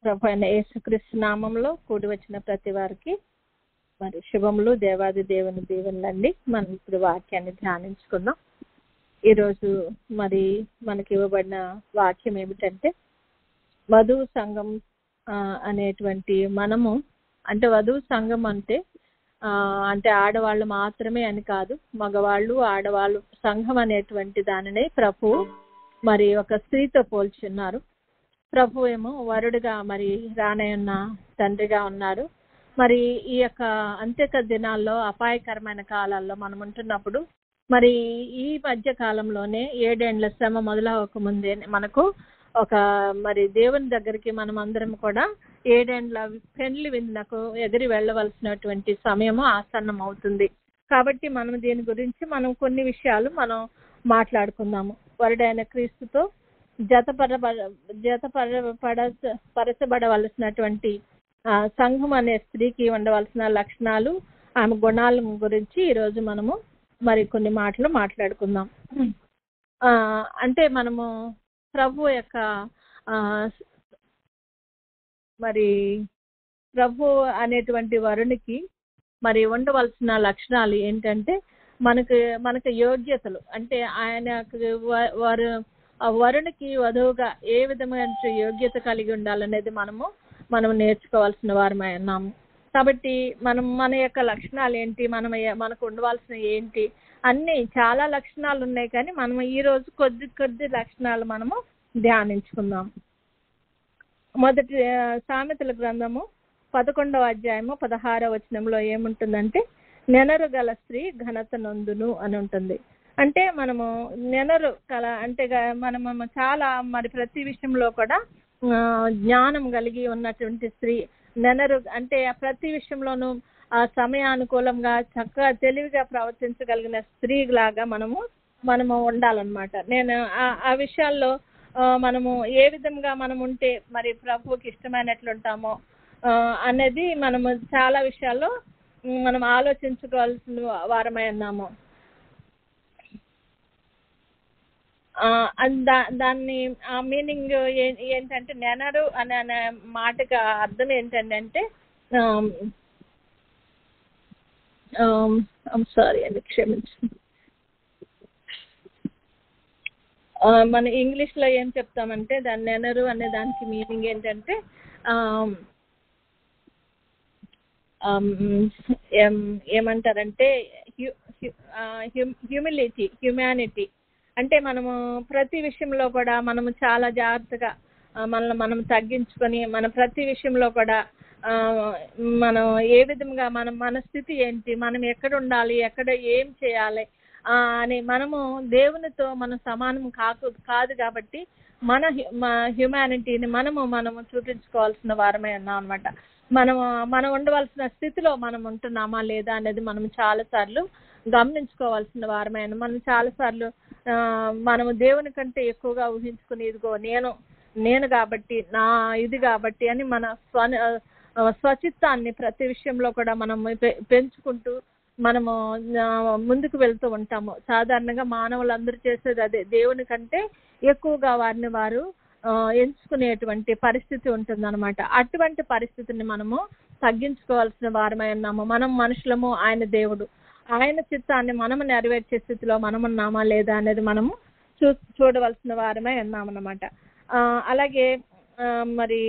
ప్రభు అయిన యేసుక్రీస్తు నామంలో కూడి వచ్చిన ప్రతి వారికి మరి శుభములు, దేవాది దేవుని దీవెనలండి. మనం ఇప్పుడు వాక్యాన్ని ధ్యానించుకుందాం. ఈరోజు మరి మనకి ఇవ్వబడిన వాక్యం ఏమిటంటే, వధువు సంఘం అనేటువంటి మనము అంటే వధువు సంఘం అంటే ఆడవాళ్ళు మాత్రమే అని కాదు, మగవాళ్ళు ఆడవాళ్ళు సంఘం అనేటువంటి దానిని ప్రభు మరి ఒక స్త్రీతో పోల్చున్నారు. ప్రభు ఏమో వరుడుగా మరి రానయ్యున్న తండ్రిగా ఉన్నారు. మరి ఈ యొక్క అంత్యక దినాల్లో అపాయకరమైన కాలాల్లో మనం ఉంటున్నప్పుడు మరి ఈ మధ్య కాలంలోనే 7 ఏండ్ల శ్రమ మొదలవక ముందే మనకు ఒక మరి దేవుని దగ్గరికి మనం అందరం కూడా 7 ఏండ్ల పెండ్లి విందునకు ఎగిరి వెళ్ళవలసినటువంటి సమయము ఆసన్నం అవుతుంది. కాబట్టి మనం దీని గురించి మనం కొన్ని విషయాలు మనం మాట్లాడుకుందాము. వరుడైన క్రీస్తుతో పరచబడవలసినటువంటి సంఘం అనే స్త్రీకి ఉండవలసిన లక్షణాలు, ఆమె గుణాల గురించి ఈరోజు మనము మరి కొన్ని మాటలు మాట్లాడుకుందాం. అంటే మనము ప్రభు యొక్క మరి ప్రభు అనేటువంటి వరునికి మరి ఉండవలసిన లక్షణాలు ఏంటంటే, మనకు యోగ్యతలు అంటే ఆయనకు వరునికి వధువుగా ఏ విధమైన యోగ్యత కలిగి ఉండాలనేది మనం నేర్చుకోవాల్సిన వారమై ఉన్నాము. కాబట్టి మన యొక్క లక్షణాలు ఏంటి, మనకు ఉండవలసిన ఏంటి, అన్ని చాలా లక్షణాలు ఉన్నాయి. కానీ మనం ఈ రోజు కొద్ది లక్షణాలు మనము ధ్యానించుకుందాం. మొదటి సామెతల గ్రంథము 11వ అధ్యాయము 16వ వచనంలో ఏముంటుందంటే, నెనరు గల స్త్రీ ఘనత నొందును అని ఉంటుంది. అంటే మనము నెనరు కల అంటే మనము చాలా మరి ప్రతి విషయంలో కూడా జ్ఞానం కలిగి ఉన్నటువంటి స్త్రీ. నెనరు అంటే ప్రతి విషయంలోనూ సమయానుకూలంగా చక్కగా తెలివిగా ప్రవర్తించగలిగిన స్త్రీ లాగా మనము ఉండాలన్నమాట. నేను ఆ విషయాల్లో మనము ఏ విధంగా మనం ఉంటే మరి ప్రభువుకి ఇష్టమైనట్లుంటామో అనేది మనము చాలా విషయాల్లో మనం ఆలోచించుకోవాల్సిన వారమై ఉన్నాము. దాన్ని ఆ మీనింగ్ ఏంటంటే, నెనరు అనే మాటకి అర్థం ఏంటంటే సారీ అండి, క్షమించండి. మన ఇంగ్లీష్ లో ఏం చెప్తామంటే, దాన్ని నెనరు అనే దానికి మీనింగ్ ఏంటంటే ఏమంటారంటే హ్యూమానిటీ. అంటే మనము ప్రతి విషయంలో కూడా మనము చాలా జాగ్రత్తగా మనల్ని మనం తగ్గించుకొని మన ప్రతి విషయంలో కూడా మనం ఏ విధంగా మన స్థితి ఏంటి, మనం ఎక్కడ ఉండాలి, ఎక్కడ ఏం చేయాలి అని మనము దేవునితో మనం సమానం కాదు కాబట్టి మన హ్యూమానిటీని మనము చూపించుకోవాల్సిన వారమే ఉన్నాం అనమాట. మనం ఉండవలసిన స్థితిలో మనం ఉంటున్నామా లేదా అనేది మనం చాలాసార్లు గమనించుకోవాల్సిన వారమైన. మనం చాలాసార్లు మనము దేవుని కంటే ఎక్కువగా ఊహించుకుని, ఇదిగో నేను కాబట్టి నా ఇది కాబట్టి అని మన స్వచిత్తాన్ని ప్రతి విషయంలో కూడా మనము పెంచుకుంటూ మనము ముందుకు వెళ్తూ ఉంటాము. సాధారణంగా మానవులందరూ చేసేది అదే, దేవుని కంటే ఎక్కువగా వారు ఎంచుకునేటువంటి పరిస్థితి ఉంటుందన్నమాట. అటువంటి పరిస్థితిని మనము తగ్గించుకోవాల్సిన వారమై ఉన్నాము. మనం మనుషులము, ఆయన దేవుడు. ఆయన చిత్తాన్ని మనము నెరవేర్చే స్థితిలో మనమున్నామా లేదా అనేది మనము చూడవలసిన వారమై ఉన్నామన్నమాట. అలాగే మరి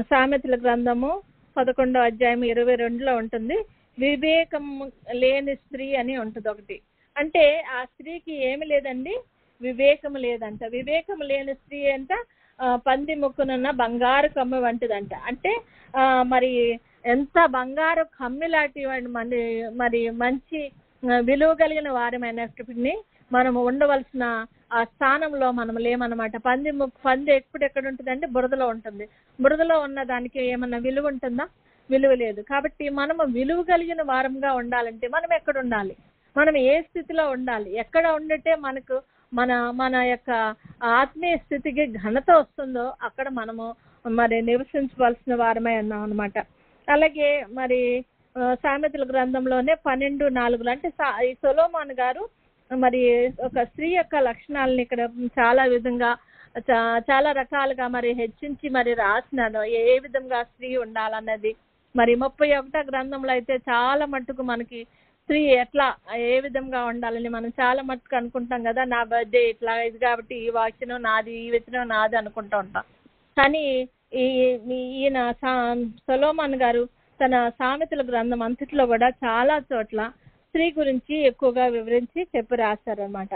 సామెతల గ్రంథము 11వ అధ్యాయం 22లో ఉంటుంది, వివేకం లేని స్త్రీ అని ఉంటుంది ఒకటి. అంటే ఆ స్త్రీకి ఏమి లేదండి, వివేకం లేదంట. వివేకం లేని స్త్రీ అంట పంది ముక్కునున్న బంగారు కమ్మి వంటిదంట. అంటే మరి ఎంత బంగారు కమ్మిలాంటి మరి మంచి విలువ కలిగిన వారమైనప్పటికీ మనము ఉండవలసిన ఆ స్థానంలో మనం లేమన్నమాట. పంది ఎక్కడ ఉంటుందంటే బురదలో ఉంటుంది. బురదలో ఉన్న దానికి ఏమన్నా విలువ ఉంటుందా? విలువ లేదు. కాబట్టి మనము విలువ కలిగిన వారంగా ఉండాలంటే మనం ఎక్కడ ఉండాలి, మనం ఏ స్థితిలో ఉండాలి, ఎక్కడ ఉండితే మనకు మన యొక్క ఆత్మీయ స్థితికి ఘనత వస్తుందో అక్కడ మనము మరి నివసించవలసిన వారమై ఉన్నాం అనమాట. అలాగే మరి సామెతల గ్రంథంలోనే 12:4 అంటే సొలొమోను గారు మరి ఒక స్త్రీ యొక్క లక్షణాలను ఇక్కడ చాలా విధంగా చాలా రకాలుగా మరి హెచ్చించి మరి రాసినాడు ఏ విధంగా స్త్రీ ఉండాలన్నది. మరి 31వ గ్రంథంలో అయితే చాలా మట్టుకు మనకి స్త్రీ ఎట్లా ఏ విధంగా ఉండాలని మనం చాలా మట్టుకు అనుకుంటాం కదా, నా బర్త్డే ఇట్లా ఇది కాబట్టి ఈ వాక్యం నాది, ఈ వచనం నాది అనుకుంటూ ఉంటాం. కానీ ఈయన సొలొమోన్ గారు తన సామెతల గ్రంథం అంతట్లో కూడా చాలా చోట్ల స్త్రీ గురించి ఎక్కువగా వివరించి చెప్పి రాశారనమాట.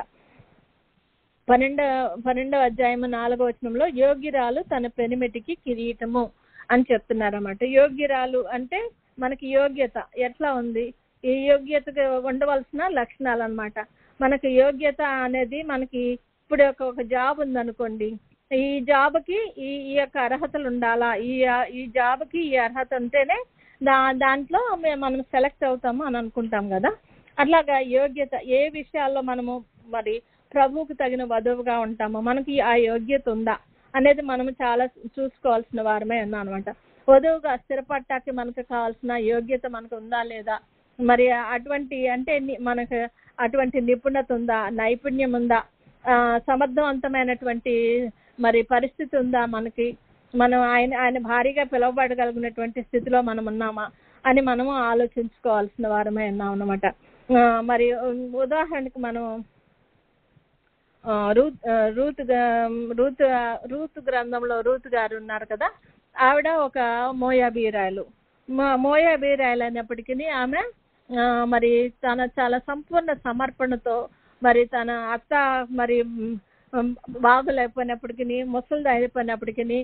12వ అధ్యాయము 4వ వచనంలో యోగ్యురాలు తన పెనిమిటికి కిరీటము అని చెప్తున్నారన్నమాట. యోగ్యురాలు అంటే మనకి యోగ్యత ఎట్లా ఉంది, ఈ యోగ్యతకు ఉండవలసిన లక్షణాలు అన్నమాట. మనకి యోగ్యత అనేది మనకి ఇప్పుడు ఒక జాబ్ ఉందనుకోండి, ఈ జాబ్కి ఈ యొక్క అర్హతలు ఉండాలా, ఈ జాబ్కి ఈ అర్హత ఉంటేనే దాంట్లో మనం సెలెక్ట్ అవుతాము అని అనుకుంటాం కదా. అట్లాగా యోగ్యత ఏ విషయాల్లో మనము మరి ప్రభువుకు తగిన వధువుగా ఉంటామో మనకి ఆ యోగ్యత ఉందా అనేది మనము చాలా చూసుకోవాల్సిన వారమే ఉన్నాం అనమాట. వధువుగా స్థిరపట్టాకి మనకు కావాల్సిన యోగ్యత మనకు ఉందా లేదా, మరి అటువంటి అంటే మనకు అటువంటి నిపుణత ఉందా, నైపుణ్యం ఉందా, సమర్థవంతమైనటువంటి మరి పరిస్థితి ఉందా మనకి, మనం ఆయన భారీగా పిలువబడగలిగినటువంటి స్థితిలో మనం ఉన్నామా అని మనము ఆలోచించుకోవాల్సిన వారమే ఉన్నాం అన్నమాట. మరి ఉదాహరణకు మనం రూతు గ్రంథంలో రూతు గారు ఉన్నారు కదా, ఆవిడ ఒక మోయాబీరాయలు అయినప్పటికీ ఆమె మరి తన చాలా సంపూర్ణ సమర్పణతో మరి తన అత్త మరి బాగులేకపోయినప్పటికీ, ముసలిది అయిపోయినప్పటికీ,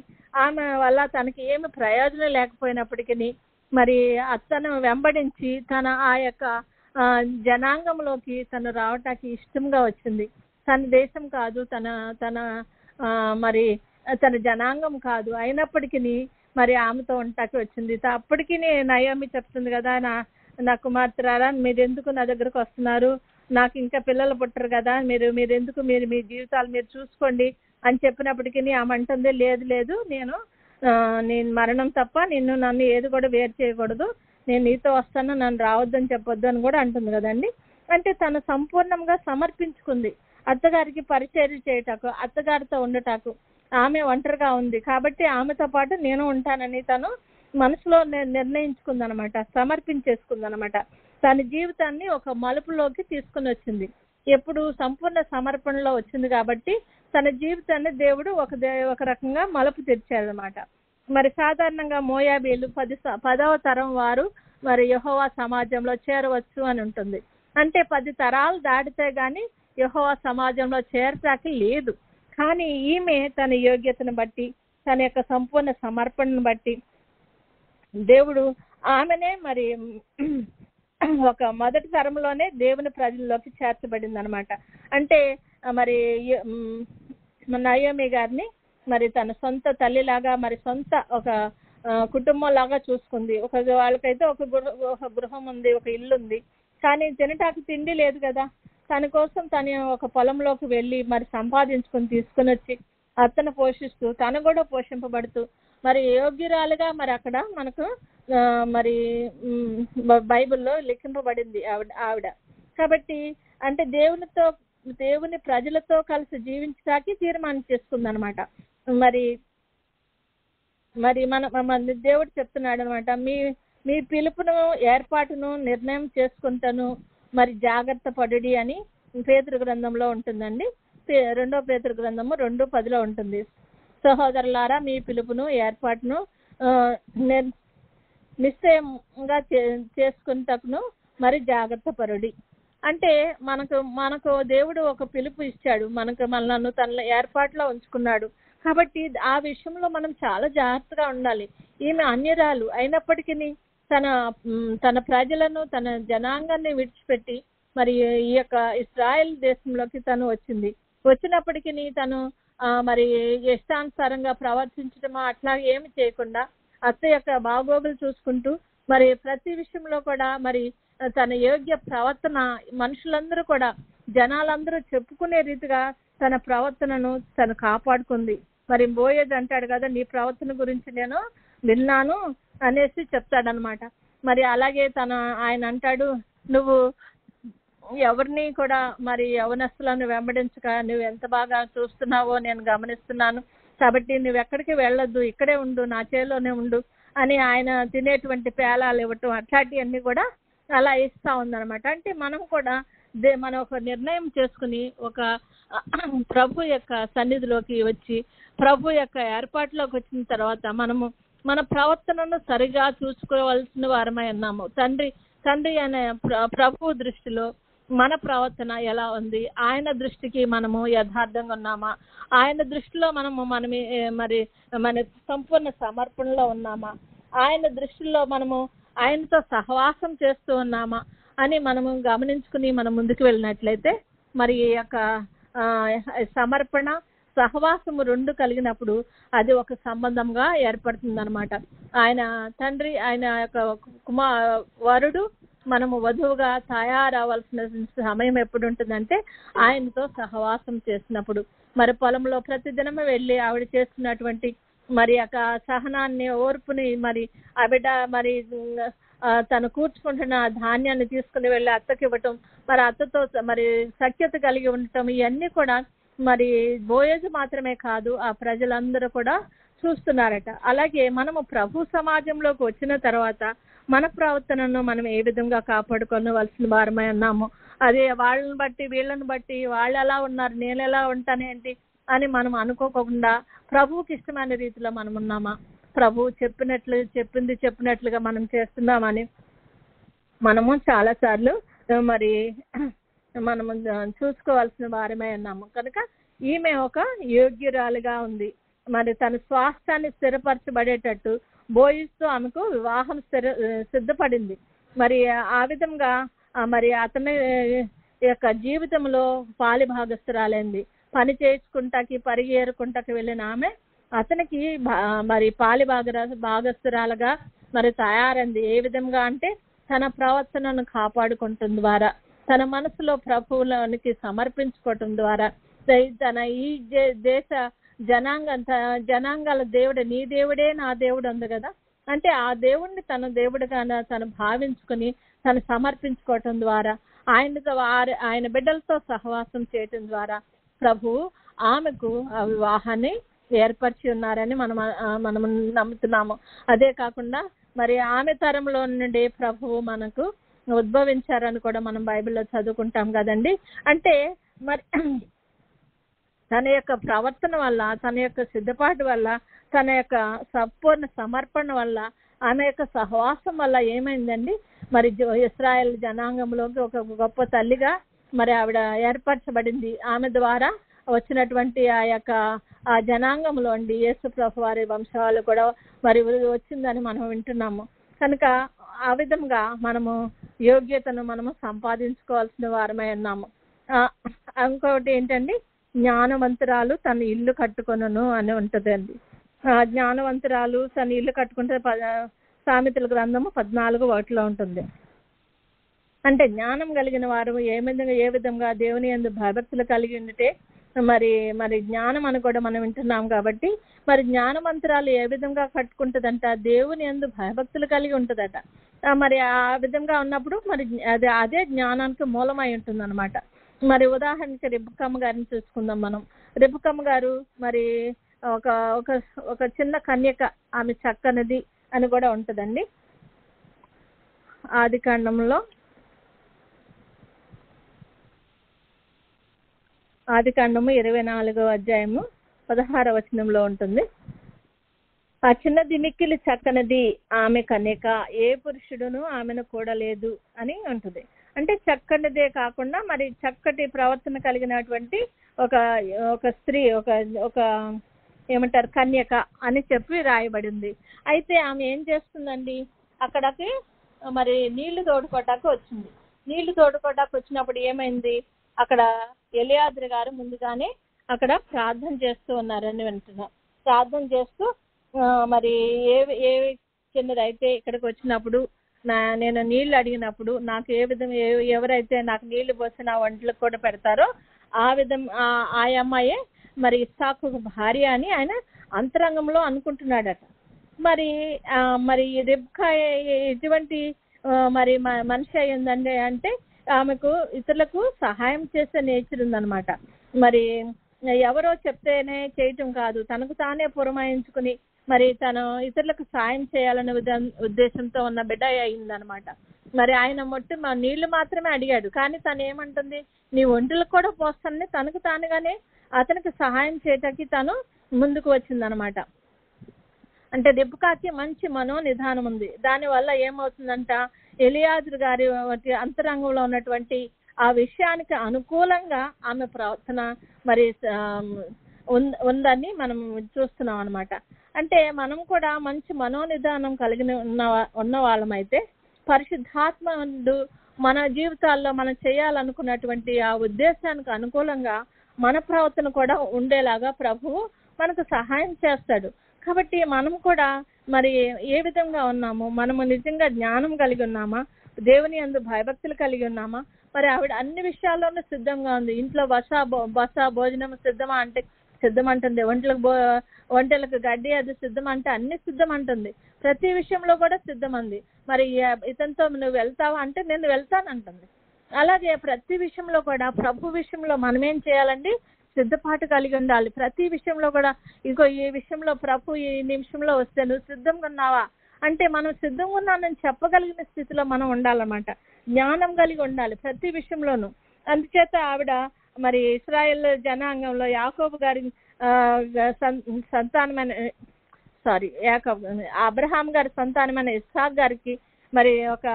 ఆమె వల్ల తనకి ఏమి ప్రయోజనం లేకపోయినప్పటికీ మరి అత్తను వెంబడించి తన ఆ యొక్క జనాంగంలోకి తను రావటానికి ఇష్టంగా వచ్చింది. తన దేశం కాదు, తన మరి తన జనాంగం కాదు, అయినప్పటికీ మరి ఆమెతో ఉంటాకి వచ్చింది. అప్పటికి నయోమి చెప్తుంది కదా, నా కుమార్తెలారా మీరు ఎందుకు నా దగ్గరకు వస్తున్నారు, నాకు ఇంకా పిల్లలు పుట్టరు కదా, మీరు ఎందుకు మీ జీవితాలు మీరు చూసుకోండి అని చెప్పినప్పటికీ ఆమె అంటుంది, లేదు నేను మరణం తప్ప నన్ను ఏది కూడా వేరు చేయకూడదు, నేను నీతో వస్తాను, నన్ను రావద్దని చెప్పొద్దు అని కూడా అంటుంది కదండి. అంటే తను సంపూర్ణంగా సమర్పించుకుంది అత్తగారికి పరిచర్య చేయటాకు, అత్తగారితో ఉండటాకు. ఆమె ఒంటరిగా ఉంది కాబట్టి ఆమెతో పాటు నేను ఉంటానని తను మనసులో నిర్ణయించుకుందనమాట, సమర్పించేసుకుందనమాట. తన జీవితాన్ని ఒక మలుపులోకి తీసుకుని వచ్చింది. ఎప్పుడు సంపూర్ణ సమర్పణలో వచ్చింది కాబట్టి తన జీవితాన్ని దేవుడు ఒక రకంగా మలుపు తెరిచాడనమాట. మరి సాధారణంగా మోయాబీలు 10వ తరం వారు మరి యెహోవా సమాజంలో చేరవచ్చు అని ఉంటుంది. అంటే 10 తరాలు దాటితే గాని యెహోవా సమాజంలో చేరటానికి లేదు. కానీ ఈమె తన యోగ్యతను బట్టి, తన యొక్క సంపూర్ణ సమర్పణను బట్టి దేవుడు ఆమెనే మరి ఒక మొదటి తరంలోనే దేవుని ప్రజల్లోకి చేర్చబడింది అనమాట. అంటే మరి నయోమి గారిని మరి తన సొంత తల్లిలాగా మరి సొంత ఒక కుటుంబం లాగా చూసుకుంది. వాళ్ళకైతే ఒక గృహం ఉంది, ఒక ఇల్లు ఉంది, కానీ తినటానికి తిండి లేదు కదా. తన కోసం తను ఒక పొలంలోకి వెళ్ళి మరి సంపాదించుకుని తీసుకుని వచ్చి అతను పోషిస్తూ తను కూడా పోషింపబడుతూ మరి యోగ్యురాలుగా మరి అక్కడ మనకు మరి బైబిల్లో లిఖింపబడింది ఆవిడ. కాబట్టి అంటే దేవుని ప్రజలతో కలిసి జీవించడానికి తీర్మానం చేసుకుంది అనమాట. మరి మన దేవుడు చెప్తున్నాడు అనమాట, మీ పిలుపును ఏర్పాటును నిర్ణయం చేసుకుంటాను మరి జాగ్రత్త పడుడి అని పేతురు గ్రంథంలో ఉంటుందండి. 2వ పేతురు గ్రంథము 2:10 ఉంటుంది. సహోదరులారా మీ పిలుపును ఏర్పాటును నిశ్చయంగా చేసుకుంటకును మరి జాగ్రత్త పరుడి. అంటే మనకు దేవుడు ఒక పిలుపు ఇచ్చాడు, మనల్ని తన ఏర్పాటులో ఉంచుకున్నాడు. కాబట్టి ఆ విషయంలో మనం చాలా జాగ్రత్తగా ఉండాలి. ఈమె అన్యరాలు అయినప్పటికీ తన ప్రజలను తన జనాంగాన్ని విడిచిపెట్టి మరి ఈ యొక్క ఇశ్రాయేల్ దేశంలోకి తను వచ్చినప్పటికీ తను మరి ఇష్టానుసారంగా ప్రవర్తించడమో అట్లా ఏమి చేయకుండా అత్త యొక్క బాగోగులు చూసుకుంటూ మరి ప్రతి విషయంలో కూడా మరి తన యోగ్య ప్రవర్తన మనుషులందరూ కూడా జనాలందరూ చెప్పుకునే రీతిగా తన ప్రవర్తనను తను కాపాడుకుంది. మరి బోయేజ్ అంటాడు కదా, నీ ప్రవర్తన గురించి నేను విన్నాను అనేసి చెప్తాడనమాట. మరి అలాగే ఆయన అంటాడు, నువ్వు ఎవరిని కూడా మరి యవనస్తులను వెంబడించక నువ్వు ఎంత బాగా చూస్తున్నావో నేను గమనిస్తున్నాను, కాబట్టి నువ్వు ఎక్కడికి వెళ్ళొద్దు, ఇక్కడే ఉండు, నా చేలోనే ఉండు అని ఆయన తినేటువంటి పేలాలు ఇవ్వటం అట్లాంటివన్నీ కూడా అలా ఇస్తా ఉందన్నమాట. అంటే మనం కూడా మనం ఒక నిర్ణయం చేసుకుని ఒక ప్రభు యొక్క సన్నిధిలోకి వచ్చి ప్రభు యొక్క ఏర్పాటులోకి వచ్చిన తర్వాత మనము మన ప్రవర్తనను సరిగా చూసుకోవాల్సిన వారమై ఉన్నాము. తండ్రి అనే ప్రభు దృష్టిలో మన ప్రవర్తన ఎలా ఉంది, ఆయన దృష్టికి మనము యథార్థంగా ఉన్నామా, ఆయన దృష్టిలో మరి మన సంపూర్ణ సమర్పణలో ఉన్నామా, ఆయన దృష్టిలో మనము ఆయనతో సహవాసం చేస్తూ ఉన్నామా అని మనము గమనించుకుని మనం ముందుకు వెళ్ళినట్లయితే మరి ఈ యొక్క సమర్పణ సహవాసము రెండు కలిగినప్పుడు అది ఒక సంబంధంగా ఏర్పడుతుంది అనమాట. ఆయన తండ్రి, ఆయన యొక్క వరుడు మనము వధువుగా తయారవలసిన సమయం ఎప్పుడు ఉంటుందంటే ఆయనతో సహవాసం చేసినప్పుడు. మరి పొలంలో ప్రతిదినమే వెళ్ళి ఆవిడ చేస్తున్నటువంటి మరి యొక్క సహనాన్ని, ఓర్పుని, మరి ఆ బిడ్డ మరి తను కూర్చుకుంటున్న ధాన్యాన్ని తీసుకుని వెళ్ళి అత్తకి ఇవ్వటం, మరి అత్తతో మరి సఖ్యత కలిగి ఉండటం, ఇవన్నీ కూడా మరి బోయజు మాత్రమే కాదు ఆ ప్రజలందరూ కూడా చూస్తున్నారట. అలాగే మనము ప్రభు సమాజంలోకి వచ్చిన తర్వాత మన ప్రవర్తనను మనం ఏ విధంగా కాపాడుకోవలసిన వారమై ఉన్నాము. అదే వాళ్ళని బట్టి వీళ్ళని బట్టి వాళ్ళు ఎలా ఉన్నారు నేను ఎలా ఉంటానేంటి అని మనం అనుకోకుండా ప్రభువుకి ఇష్టమైన రీతిలో మనం ఉన్నామా, ప్రభు చెప్పినట్లుగా మనం చేస్తున్నామని మనము చాలాసార్లు మరి మనము చూసుకోవాల్సిన వారమై ఉన్నాము. కనుక ఈమె ఒక యోగ్యురాలుగా ఉంది. మరి తన స్వాస్థ్యాన్ని స్థిరపరచబడేటట్టు బోయిస్తో ఆమెకు వివాహం సిద్ధపడింది. మరి ఆ విధంగా మరి అతని యొక్క జీవితంలో పాలి భాగస్తురాలైంది. పని చేసుకుంటాకి పరిగేరుకుంటాకి వెళ్ళిన ఆమె అతనికి మరి పాలి భాగస్తురాలుగా మరి తయారైంది. ఏ విధంగా అంటే తన ప్రవర్తనను కాపాడుకోవటం ద్వారా, తన మనసులో ప్రభువులోనికి సమర్పించుకోవటం ద్వారా, తన ఈ దేశ జనాంగాల దేవుడు నీ దేవుడే నా దేవుడు ఉంది కదా, అంటే ఆ దేవుణ్ణి తన దేవుడుగా తను భావించుకుని తను సమర్పించుకోవటం ద్వారా, ఆయన బిడ్డలతో సహవాసం చేయటం ద్వారా ప్రభు ఆమెకు ఆ వివాహాన్ని ఏర్పరిచి ఉన్నారని మనం నమ్ముతున్నాము. అదే కాకుండా మరి ఆమె తరంలో నుండి ప్రభువు మనకు ఉద్భవించారని కూడా మనం బైబిల్లో చదువుకుంటాం కదండి. అంటే మరి తన యొక్క ప్రవర్తన వల్ల, తన యొక్క సిద్ధపాటు వల్ల, తన యొక్క సంపూర్ణ సమర్పణ వల్ల, ఆమె యొక్క సహవాసం వల్ల ఏమైందండి, మరి ఇశ్రాయేల్ జనాంగంలోకి ఒక గొప్ప తల్లిగా మరి ఆవిడ ఏర్పరచబడింది. ఆమె ద్వారా వచ్చినటువంటి ఆ జనాంగంలో అండి యేసు ప్రభు వారి వంశాలు కూడా మరి వచ్చిందని మనం వింటున్నాము. కనుక ఆ విధంగా మనము యోగ్యతను మనము సంపాదించుకోవాల్సిన వారమై ఉన్నాము. ఇంకొకటి ఏంటండి, జ్ఞానవంతురాలు తన ఇల్లు కట్టుకొనును అని ఉంటుందండి. జ్ఞానవంతురాలు తన ఇల్లు కట్టుకుంటే సామెతల గ్రంథము 14:1 ఉంటుంది. అంటే జ్ఞానం కలిగిన వారు ఏ విధంగా దేవుని యందు భయభక్తులు కలిగి ఉంటే మరి జ్ఞానం అని కూడా మనం వింటున్నాం కాబట్టి, మరి జ్ఞానవంతురాలు ఏ విధంగా కట్టుకుంటుందంట, దేవుని యందు భయభక్తులు కలిగి ఉంటుందట. మరి ఆ విధంగా ఉన్నప్పుడు మరి అదే జ్ఞానానికి మూలమై ఉంటుంది అనమాట. మరి ఉదాహరణకి రిబకమ్మ గారిని చూసుకుందాం మనం. రిబకమ్మ గారు మరి ఒక చిన్న కన్యక, ఆమె చక్కనిది అని కూడా ఉంటుందండి. ఆదికాండము 24వ అధ్యాయము 16వ వచనంలో ఉంటుంది. ఆ చిన్నది మిక్కిలి చక్కనిది ఆమె కన్యక, ఏ పురుషుడును ఆమెను కూడలేదు అని ఉంటుంది. అంటే చక్కనిదే కాకుండా మరి చక్కటి ప్రవర్తన కలిగినటువంటి ఒక స్త్రీ, ఒక ఏమంటారు కన్యక అని చెప్పి రాయబడింది. అయితే ఆమె ఏం చేస్తుందండి, అక్కడికి మరి నీళ్లు తోడుకోవటానికి వచ్చింది. నీళ్లు తోడుకోవటానికి వచ్చినప్పుడు ఏమైంది, అక్కడ ఎలియాజరు గారు ముందుగానే అక్కడ ప్రార్థన చేస్తూ ఉన్నారని వింటున్నాం. ప్రార్థన చేస్తూ మరి ఏ చిన్నదైతే ఇక్కడికి వచ్చినప్పుడు నేను నీళ్లు అడిగినప్పుడు నాకు ఏ విధంగా ఎవరైతే నాకు నీళ్లు పోసి నా వంటలకు కూడా పెడతారో ఆ అమ్మాయే మరి ఇస్సాకు భార్య అని ఆయన అంతరంగంలో అనుకుంటున్నాడట. మరి రిబ్కా ఎటువంటి మరి మనిషి అయ్యిందండి అంటే ఆమెకు ఇతరులకు సహాయం చేసే నేచర్ ఉందన్నమాట. మరి ఎవరో చెప్తేనే చేయటం కాదు, తనకు తానే పురమాయించుకుని మరి తను ఇతరులకు సాయం చేయాలనే ఉద్దేశంతో ఉన్న బిడ్డ అయిందనమాట. మరి ఆయన మా నీళ్లు మాత్రమే అడిగాడు, కానీ తను ఏమంటుంది, నీ ఒంటిలకు కూడా పోస్తానని తనకు తానుగానే అతనికి సహాయం చేయటానికి తను ముందుకు వచ్చిందనమాట. అంటే రిబ్కాకి మంచి మనోనిధానం ఉంది. దానివల్ల ఏమవుతుందంట, ఎలియాజరు గారి అంతరంగంలో ఉన్నటువంటి ఆ విషయానికి అనుకూలంగా ఆమె ప్రవర్తన మరి ఉందని మనం చూస్తున్నాం అనమాట. అంటే మనం కూడా మంచి మనోనిధానం కలిగిన ఉన్న వాళ్ళమైతే పరిశుద్ధాత్ముడు మన జీవితాల్లో మనం చేయాలనుకున్నటువంటి ఆ ఉద్దేశానికి అనుకూలంగా మన ప్రవర్తన కూడా ఉండేలాగా ప్రభువు మనకు సహాయం చేస్తాడు. కాబట్టి మనం కూడా మరి ఏ విధంగా ఉన్నాము, మనము నిజంగా జ్ఞానం కలిగి ఉన్నామా, దేవుని యందు భయభక్తులు కలిగి ఉన్నామా? మరి ఆవిడ అన్ని విషయాల్లోనూ సిద్ధంగా ఉంది. ఇంట్లో బస భోజనం సిద్ధమా అంటే సిద్ధమంటుంది, ఒంటెలకు గడ్డి అది సిద్ధం అంటే అన్ని సిద్ధం అంటుంది, ప్రతి విషయంలో కూడా సిద్ధమంది. మరి ఇతనితో నువ్వు వెళ్తావా అంటే నేను వెళ్తానంటుంది. అలాగే ప్రతి విషయంలో కూడా ప్రభు విషయంలో మనం ఏం చేయాలండి, సిద్ధపాటు కలిగి ఉండాలి. ప్రతి విషయంలో కూడా ఇంకో ఈ విషయంలో ప్రభు ఈ నిమిషంలో వస్తే నువ్వు సిద్ధంగా ఉన్నావా అంటే మనం సిద్ధంగా ఉన్నానని చెప్పగలిగిన స్థితిలో మనం ఉండాలన్నమాట. జ్ఞానం కలిగి ఉండాలి ప్రతి విషయంలోనూ. అందుచేత ఆవిడ మరి ఇశ్రాయేల్ జనాంగంలో యాకోబు గారి సంతానమైన అబ్రహాం గారి సంతానమైన ఇస్సాకు గారికి మరి ఒక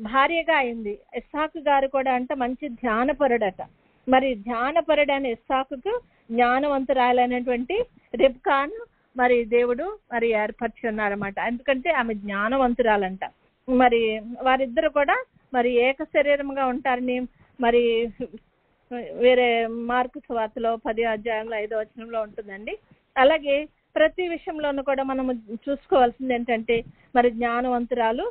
భార్యగా అయింది. ఇస్సాకు గారు కూడా అంటే మంచి ధ్యానపరుడట. మరి ధ్యానపరుడైన ఇస్సాకుకు జ్ఞానవంతురాలైనటువంటి రిబ్కాను మరి దేవుడు మరి ఏర్పరిచి ఉన్నారన్నమాట. ఎందుకంటే ఆమె జ్ఞానవంతురాలంట. మరి వారిద్దరు కూడా మరి ఏక శరీరంగా ఉంటారని మరి వేరే మార్కు సువార్తలో 10వ అధ్యాయంలో 5వ వచనంలో ఉంటుందండి. అలాగే ప్రతి విషయంలోనూ కూడా మనము చూసుకోవాల్సింది ఏంటంటే మరి జ్ఞానవంతురాలు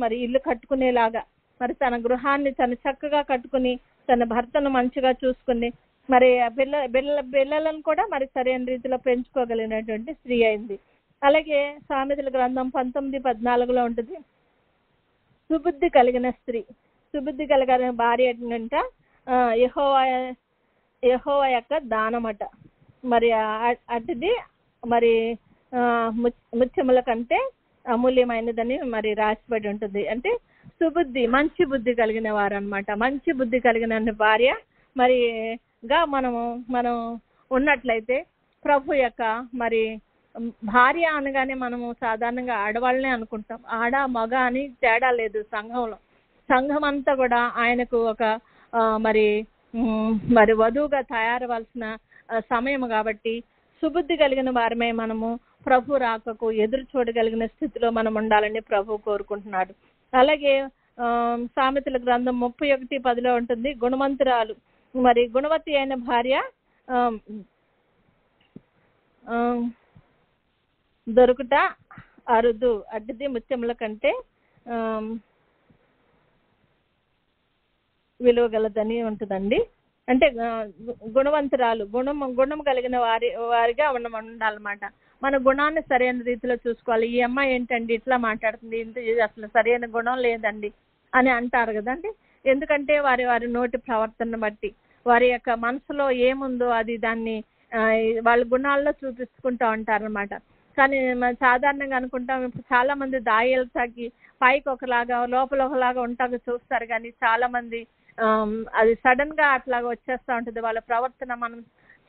మరి ఇల్లు కట్టుకునేలాగా మరి తన గృహాన్ని తను చక్కగా కట్టుకుని తన భర్తను మంచిగా చూసుకుని మరి పిల్లలను కూడా మరి సరైన రీతిలో పెంచుకోగలిగినటువంటి స్త్రీ అయింది. అలాగే సామెతల గ్రంథం 19:14లో ఉంటుంది, సుబుద్ధి కలిగిన స్త్రీ, సుబుద్ధి కలిగిన భార్య ఏంటంట యెహోవా యొక్క దానమట. మరి అటుది మరి ముత్యముల కంటే అమూల్యమైనదని మరి రాసిపడి ఉంటుంది. అంటే సుబుద్ధి, మంచి బుద్ధి కలిగిన వారు అనమాట. మంచి బుద్ధి కలిగిన భార్య మరిగా మనం ఉన్నట్లయితే ప్రభు యొక్క మరి భార్య అనగానే మనము సాధారణంగా ఆడవాళ్ళనే అనుకుంటాం. ఆడ మగ అని తేడా లేదు సంఘంలో. సంఘం అంతా కూడా ఆయనకు ఒక మరి వధువుగా తయారవలసిన సమయం కాబట్టి సుబుద్ధి కలిగిన వారమే మనము ప్రభు రాకకు ఎదురు చూడగలిగిన స్థితిలో మనం ఉండాలని ప్రభు కోరుకుంటున్నాడు. అలాగే సామెతల గ్రంథం 31:10లో ఉంటుంది, గుణవంతురాలు మరి గుణవతి అయిన భార్య దొరుకుట అరుదు, అడ్డిది ముత్యముల కంటే విలువ గలదని ఉంటుందండి. అంటే గుణవంతురాలు, గుణం కలిగిన వారిగా ఉండాలన్నమాట. మన గుణాన్ని సరైన రీతిలో చూసుకోవాలి. ఈ అమ్మాయి ఏంటండి ఇట్లా మాట్లాడుతుంది, ఇది అసలు సరైన గుణం లేదండి అని అంటారు కదండి. ఎందుకంటే వారి నోటి ప్రవర్తన బట్టి వారి యొక్క మనసులో ఏముందో అది దాన్ని వాళ్ళ గుణాల్లో చూపించుకుంటూ ఉంటారనమాట. కానీ సాధారణంగా అనుకుంటాం, చాలా మంది దాయాలు తగ్గి పైకి ఒకలాగా లోపల ఒకలాగా ఉంటాక చూస్తారు, కానీ చాలా మంది అది సడన్ గా అట్లాగా వచ్చేస్తూ ఉంటుంది. వాళ్ళ ప్రవర్తన మనం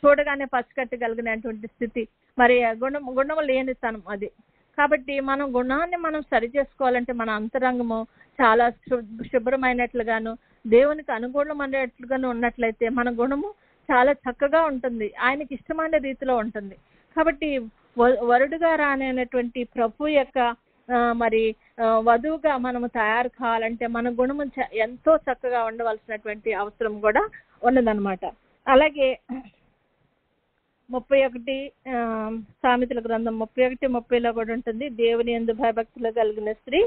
చూడగానే పసిగట్టగలిగినటువంటి స్థితి, మరి గుణము లేనితనం అది. కాబట్టి మనం గుణాన్ని మనం సరి చేసుకోవాలంటే మన అంతరంగము చాలా శుభ్రమైనట్లుగాను దేవునికి అనుకూలమైనట్లుగాను ఉన్నట్లయితే మన గుణము చాలా చక్కగా ఉంటుంది, ఆయనకి ఇష్టమైన రీతిలో ఉంటుంది. కాబట్టి వరుడుగా రానైనటువంటి ప్రభు యొక్క మరి వధువుగా మనము తయారు కావాలంటే మన గుణము ఎంతో చక్కగా ఉండవలసినటువంటి అవసరం కూడా ఉన్నదన్నమాట. అలాగే 31 సామెతల గ్రంథం 31:30లో కూడా ఉంటుంది, దేవుని యందు భయభక్తులు కలిగిన స్త్రీ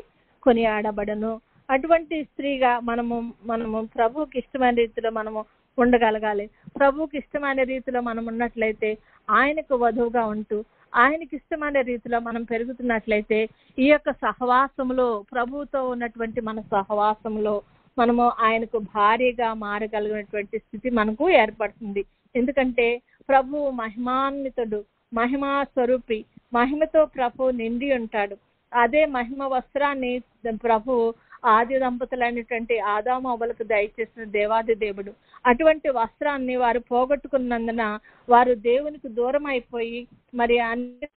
కొనియాడబడను. అటువంటి స్త్రీగా మనము ప్రభువుకి ఇష్టమైన రీతిలో మనము ఉండగలగాలి. ప్రభువుకి ఇష్టమైన రీతిలో మనం ఉన్నట్లయితే ఆయనకు వధువుగా ఉంటూ ఆయనకి ఇష్టమైన రీతిలో మనం పెరుగుతున్నట్లయితే ఈ యొక్క సహవాసంలో ప్రభువుతో ఉన్నటువంటి మన సహవాసంలో మనము ఆయనకు భార్యగా మారగలిగినటువంటి స్థితి మనకు ఏర్పడుతుంది. ఎందుకంటే ప్రభువు మహిమాన్వితుడు, మహిమా స్వరూపి, మహిమతో ప్రభు నిండి ఉంటాడు. అదే మహిమ వస్త్రాన్ని ప్రభు ఆది దంపతులైనటువంటి ఆదాము అవ్వలకు దయచేసిన దేవాది దేవుడు. అటువంటి వస్త్రాన్ని వారు పోగొట్టుకున్నందున వారు దేవునికి దూరం అయిపోయి మరి అన్ని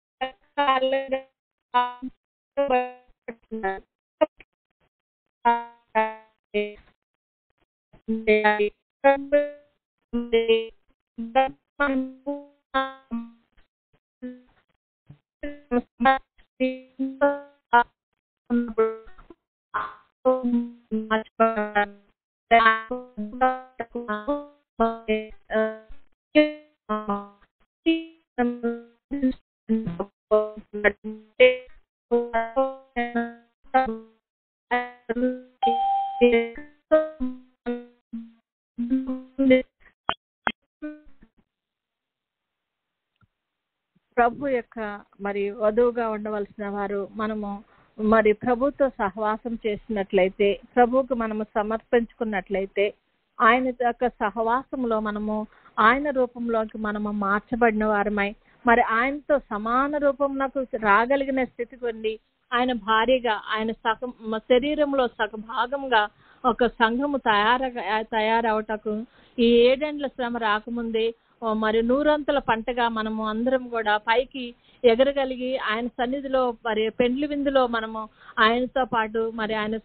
ప్రభు యొక్క మరి వధువుగా ఉండవలసిన వారు మనము మరి ప్రభుతో సహవాసం చేసినట్లయితే, ప్రభువుకు మనము సమర్పించుకున్నట్లయితే, ఆయన యొక్క సహవాసంలో మనము ఆయన రూపంలోకి మనము మార్చబడిన వారమై మరి ఆయనతో సమాన రూపంలోకి రాగలిగిన స్థితికి ఉండి ఆయన భార్యగా ఆయన శరీరంలో సగభాగంగా ఒక సంఘము తయారవటకు ఈ 7 ఏండ్ల శ్రమ రాకముందే మరి 100 పంటగా మనము అందరం కూడా పైకి ఎగరగలిగి ఆయన సన్నిధిలో మరి పెండ్లి విందులో మనము ఆయనతో పాటు మరి ఆయన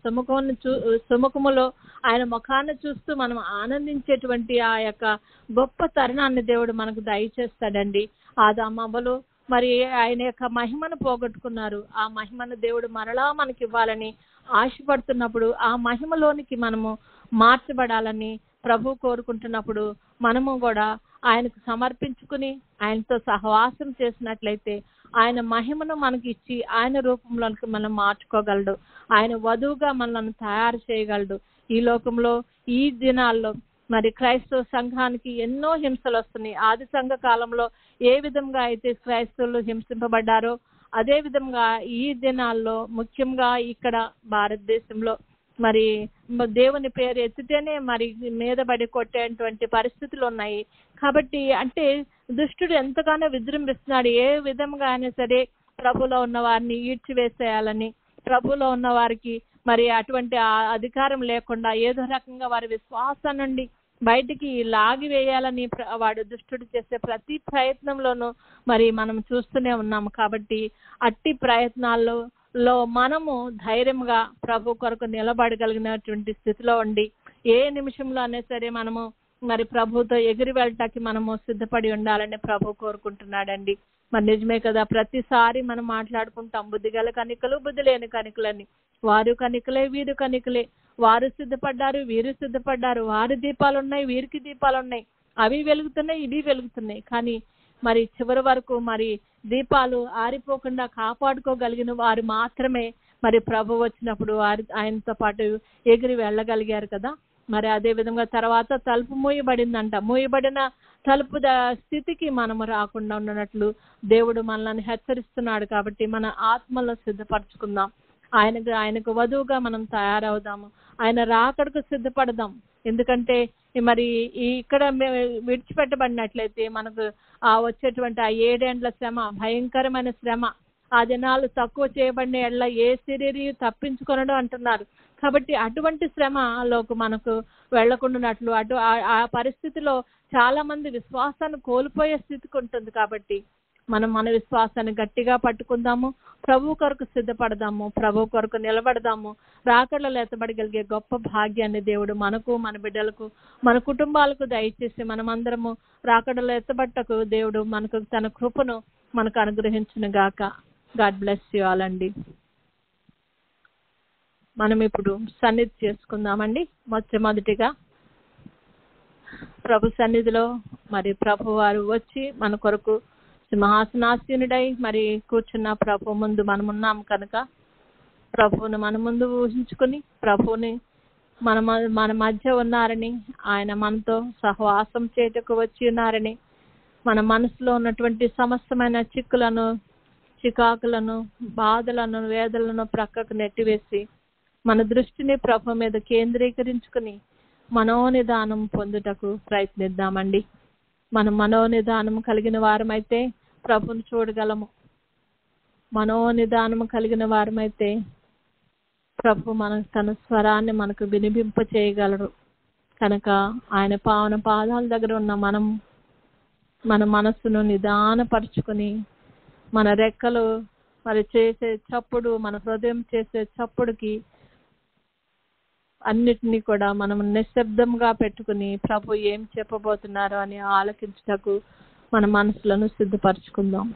సుముఖములో ఆయన ముఖాన్ని చూస్తూ మనం ఆనందించేటువంటి ఆ యొక్క గొప్ప తరుణాన్ని దేవుడు మనకు దయచేస్తాడండి. ఆదామవ్వలు మరి ఆయన యొక్క మహిమను పోగొట్టుకున్నారు. ఆ మహిమను దేవుడు మరలా మనకి ఇవ్వాలని ఆశపడుతున్నప్పుడు ఆ మహిమలోనికి మనము మార్చబడాలని ప్రభు కోరుకుంటున్నప్పుడు మనము కూడా ఆయనకు సమర్పించుకుని ఆయనతో సహవాసం చేసినట్లయితే ఆయన మహిమను మనకి ఇచ్చి ఆయన రూపంలోకి మనం మార్చుకోగలడు. ఆయన వధువుగా మనల్ని తయారు చేయగలడు. ఈ లోకంలో ఈ దినాల్లో మరి క్రైస్తవ సంఘానికి ఎన్నో హింసలు వస్తున్నాయి. ఆది సంఘ కాలంలో ఏ విధంగా అయితే క్రైస్తవులు హింసింపబడ్డారో అదే విధంగా ఈ దినాల్లో ముఖ్యంగా ఇక్కడ భారతదేశంలో మరి దేవుని పేరు ఎత్తితేనే మరి మీద పడి కొట్టేటువంటి పరిస్థితులు ఉన్నాయి. కాబట్టి అంటే దుష్టుడు ఎంతగానో విజృంభిస్తున్నాడు. ఏ విధంగా అయినా సరే ప్రభులో ఉన్న వారిని ఈడ్చివేసేయాలని, ప్రభులో ఉన్న వారికి మరి అటువంటి అధికారం లేకుండా ఏదో రకంగా వారి విశ్వాసం నుండి బయటికి లాగి వేయాలని వాడు దుష్టుడు చేసే ప్రతి ప్రయత్నంలోనూ మరి మనం చూస్తూనే ఉన్నాము. కాబట్టి అట్టి ప్రయత్నాల్లో మనము ధైర్యంగా ప్రభు కొరకు నిలబడగలిగినటువంటి స్థితిలో ఉండి ఏ నిమిషంలో అనే సరే మనము మరి ప్రభుతో ఎగిరి వెళ్ళటానికి మనము సిద్ధపడి ఉండాలని ప్రభు కోరుకుంటున్నాడండి. మరి నిజమే కదా, ప్రతిసారి మనం మాట్లాడుకుంటాం బుద్ధిగల కనికలు బుద్ధి లేని కనికలని. వారు కనికలే వీరు కనికలే, వారు సిద్ధపడ్డారు వీరు సిద్ధపడ్డారు, వారి దీపాలు ఉన్నాయి వీరికి దీపాలు ఉన్నాయి, అవి వెలుగుతున్నాయి ఇవి వెలుగుతున్నాయి. కానీ మరి చివరి వరకు మరి దీపాలు ఆరిపోకుండా కాపాడుకోగలిగిన వారు మాత్రమే మరి ప్రభు వచ్చినప్పుడు ఆయనతో పాటు ఎగిరి వెళ్ళగలిగారు కదా. మరి అదే విధంగా తర్వాత తలుపు మూయబడిందంట. మూయబడిన తలుపు స్థితికి మనము రాకుండా ఉన్నట్లు దేవుడు మనల్ని హెచ్చరిస్తున్నాడు. కాబట్టి మన ఆత్మలో సిద్ధపరచుకుందాం. ఆయనకు వధువుగా మనం తయారవుదాము. ఆయన రాకడకు సిద్ధపడదాం. ఎందుకంటే మరి ఇక్కడ విడిచిపెట్టబడినట్లయితే మనకు వచ్చేటువంటి ఆ 7 ఏండ్ల శ్రమ, భయంకరమైన శ్రమ, ఆ దినాలు తక్కువ చేయబడిన ఎడ్ల ఏ శరీరం తప్పించుకొనడు అంటున్నారు. కాబట్టి అటువంటి శ్రమలోకి మనకు వెళ్లకుండానట్లు ఆ పరిస్థితిలో చాలా మంది విశ్వాసాన్ని కోల్పోయే స్థితికి ఉంటుంది. కాబట్టి మనం మన విశ్వాసాన్ని గట్టిగా పట్టుకుందాము, ప్రభు కొరకు సిద్ధపడదాము, ప్రభు కొరకు నిలబడదాము. రాకడలో ఎత్తబడగలిగే గొప్ప భాగ్యాన్ని దేవుడు మనకు, మన బిడ్డలకు, మన కుటుంబాలకు దయచేసి మనమందరము రాకడలో ఎత్తబట్టకు దేవుడు మనకు తన కృపను మనకు అనుగ్రహించును గాక. గాడ్ బ్లెస్ యు ఆల్ అండి. మనం ఇప్పుడు సన్నిధి చేసుకుందామండి. మొట్టమొదటిగా ప్రభు సన్నిధిలో మరి ప్రభు వారు వచ్చి మన కొరకు సింహాసనాసీనుడై మరి కూర్చున్న ప్రభు ముందు మనం ఉన్నాం కనుక ప్రభువుని మన ముందు ఊహించుకుని ప్రభువుని మన మధ్య ఉన్నారని, ఆయన మనతో సహవాసం చేయటకు వచ్చి ఉన్నారని, మన మనసులో ఉన్నటువంటి సమస్తమైన చిక్కులను, చికాకులను, బాధలను, వేదలను ప్రక్కకు నెట్టివేసి మన దృష్టిని ప్రభు మీద కేంద్రీకరించుకుని మనోనిదానం పొందుటకు ప్రయత్నిద్దామండి. మనం మనోనిదానం కలిగిన వారమైతే ప్రభుని చూడగలము. మనోనిదానం కలిగిన వారమైతే ప్రభు తన స్వరాన్ని మనకు వినిపింప చేయగలరు. కనుక ఆయన పావన పాదాల దగ్గర ఉన్న మనం మన మనస్సును నిదానపరుచుకుని మన రెక్కలు మరి చేసే చప్పుడు, మన హృదయం చేసే చప్పుడుకి అన్నిటినీ కూడా మనం నిశ్శబ్దంగా పెట్టుకుని ప్రభు ఏం చెప్పబోతున్నారో అని ఆలకించుటకు మన మనసులను సిద్ధపరచుకుందాం.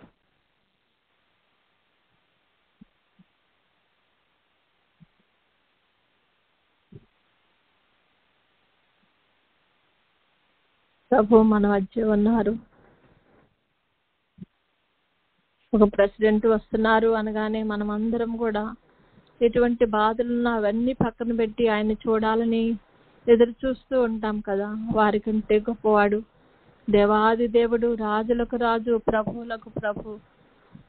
ప్రభు మన మధ్య ఉన్నారు. ఒక ప్రెసిడెంట్ వస్తున్నారు అనగానే మనం అందరం కూడా ఎటువంటి బాధలున్నా అవన్నీ పక్కన పెట్టి ఆయన చూడాలని ఎదురు చూస్తూ ఉంటాం కదా. వారికంటే గొప్పవాడు, దేవాది దేవుడు, రాజులకు రాజు, ప్రభువులకు ప్రభు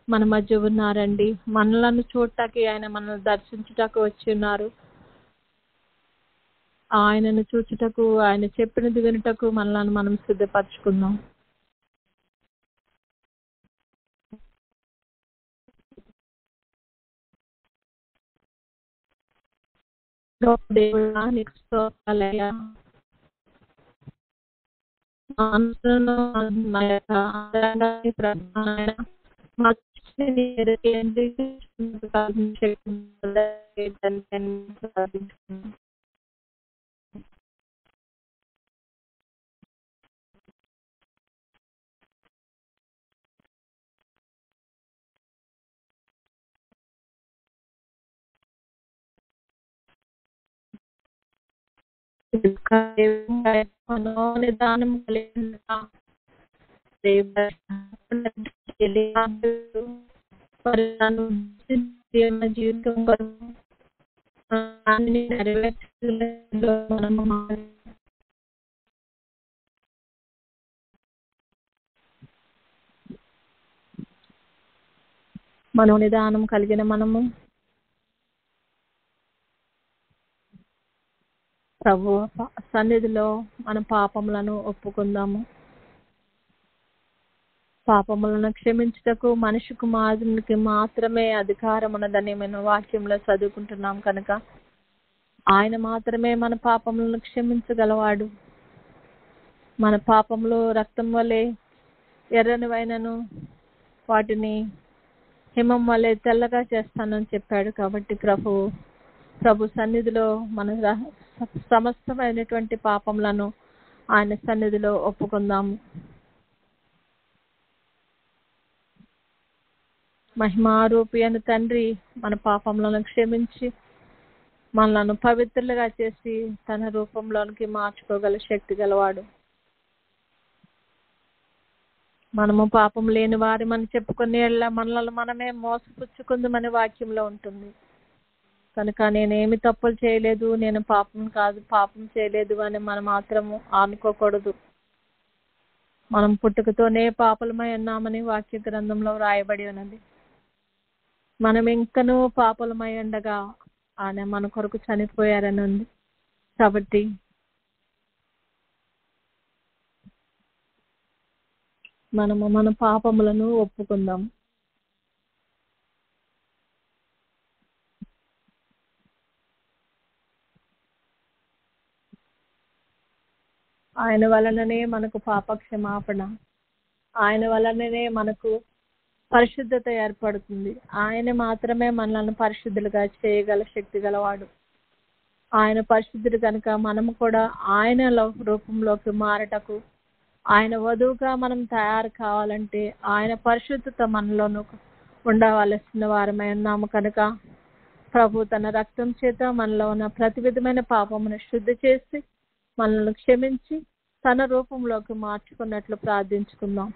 మన మధ్య ఉన్నారండి. మనలను చూడటానికి ఆయన మనల్ని దర్శించుటకు వచ్చి ఉన్నారు. ఆయనను చూచుటకు, ఆయన చెప్పినది వినుటకు మనల్ని మనం సిద్ధపరచుకుందాం. దేవుడా నీకు స్తోత్రాలయ్యా. మనసును మా యొక్క అంతరంగాన్ని ప్రధానమైన మా దృష్టిని నీ మీద కేంద్రీకరించుకున్నట్టు ప్రార్థించుకున్నాను. మనోనిదానం కలిగిన జీవితం మనోనిదానం కలిగిన మనము ప్రభు సన్నిధిలో మన పాపములను ఒప్పుకుందాము. పాపములను క్షమించుటకు మనిషి కుమారునికి మాత్రమే అధికారం ఉన్నదని మనం వాక్యంలో చదువుకుంటున్నాం. కనుక ఆయన మాత్రమే మన పాపములను క్షమించగలవాడు. మన పాపములు రక్తం వలె ఎర్రనివైనను వాటిని హిమం వలె తెల్లగా చేస్తానని చెప్పాడు. కాబట్టి ప్రభు సన్నిధిలో మన సమస్తమైనటువంటి పాపములను ఆయన సన్నిధిలో ఒప్పుకుందాము. మహిమారూపి అయిన తండ్రి మన పాపములను క్షమించి మనలను పవిత్రులుగా చేసి తన రూపంలోనికి మార్చుకోగల శక్తి గలవాడు. మనము పాపం లేని వారి మనం చెప్పుకునే మనల్ని మనమే మోసపుచ్చుకుందామని వాక్యంలో ఉంటుంది. కనుక నేనేమి తప్పులు చేయలేదు, నేను పాపం చేయలేదు అని మనం మాత్రము అనుకోకూడదు. మనం పుట్టుకతోనే పాపలమై ఉన్నామని వాక్య గ్రంథంలో రాయబడి ఉన్నది. మనం ఇంకనూ పాపలమై ఉండగా ఆయన మన కొరకు చనిపోయారని ఉంది. కాబట్టి మనము మన పాపములను ఒప్పుకుందాం. ఆయన వలననే మనకు పాప క్షమాపణ, ఆయన వలననే మనకు పరిశుద్ధత ఏర్పడుతుంది. ఆయన మాత్రమే మనల్ని పరిశుద్ధులుగా చేయగల శక్తి గలవాడు. ఆయన పరిశుద్ధుడు కనుక మనము కూడా ఆయన రూపంలోకి మారటకు, ఆయన వధువుగా మనం తయారు కావాలంటే ఆయన పరిశుద్ధత మనలోనూ ఉండవలసిన వారమై ఉన్నాము. కనుక ప్రభు తన రక్తం చేత మనలో ఉన్న ప్రతి విధమైన పాపమును శుద్ధి చేసి మనల్ని క్షమించి తన రూపంలోకి మార్చుకున్నట్లు ప్రార్థించుకుందాం.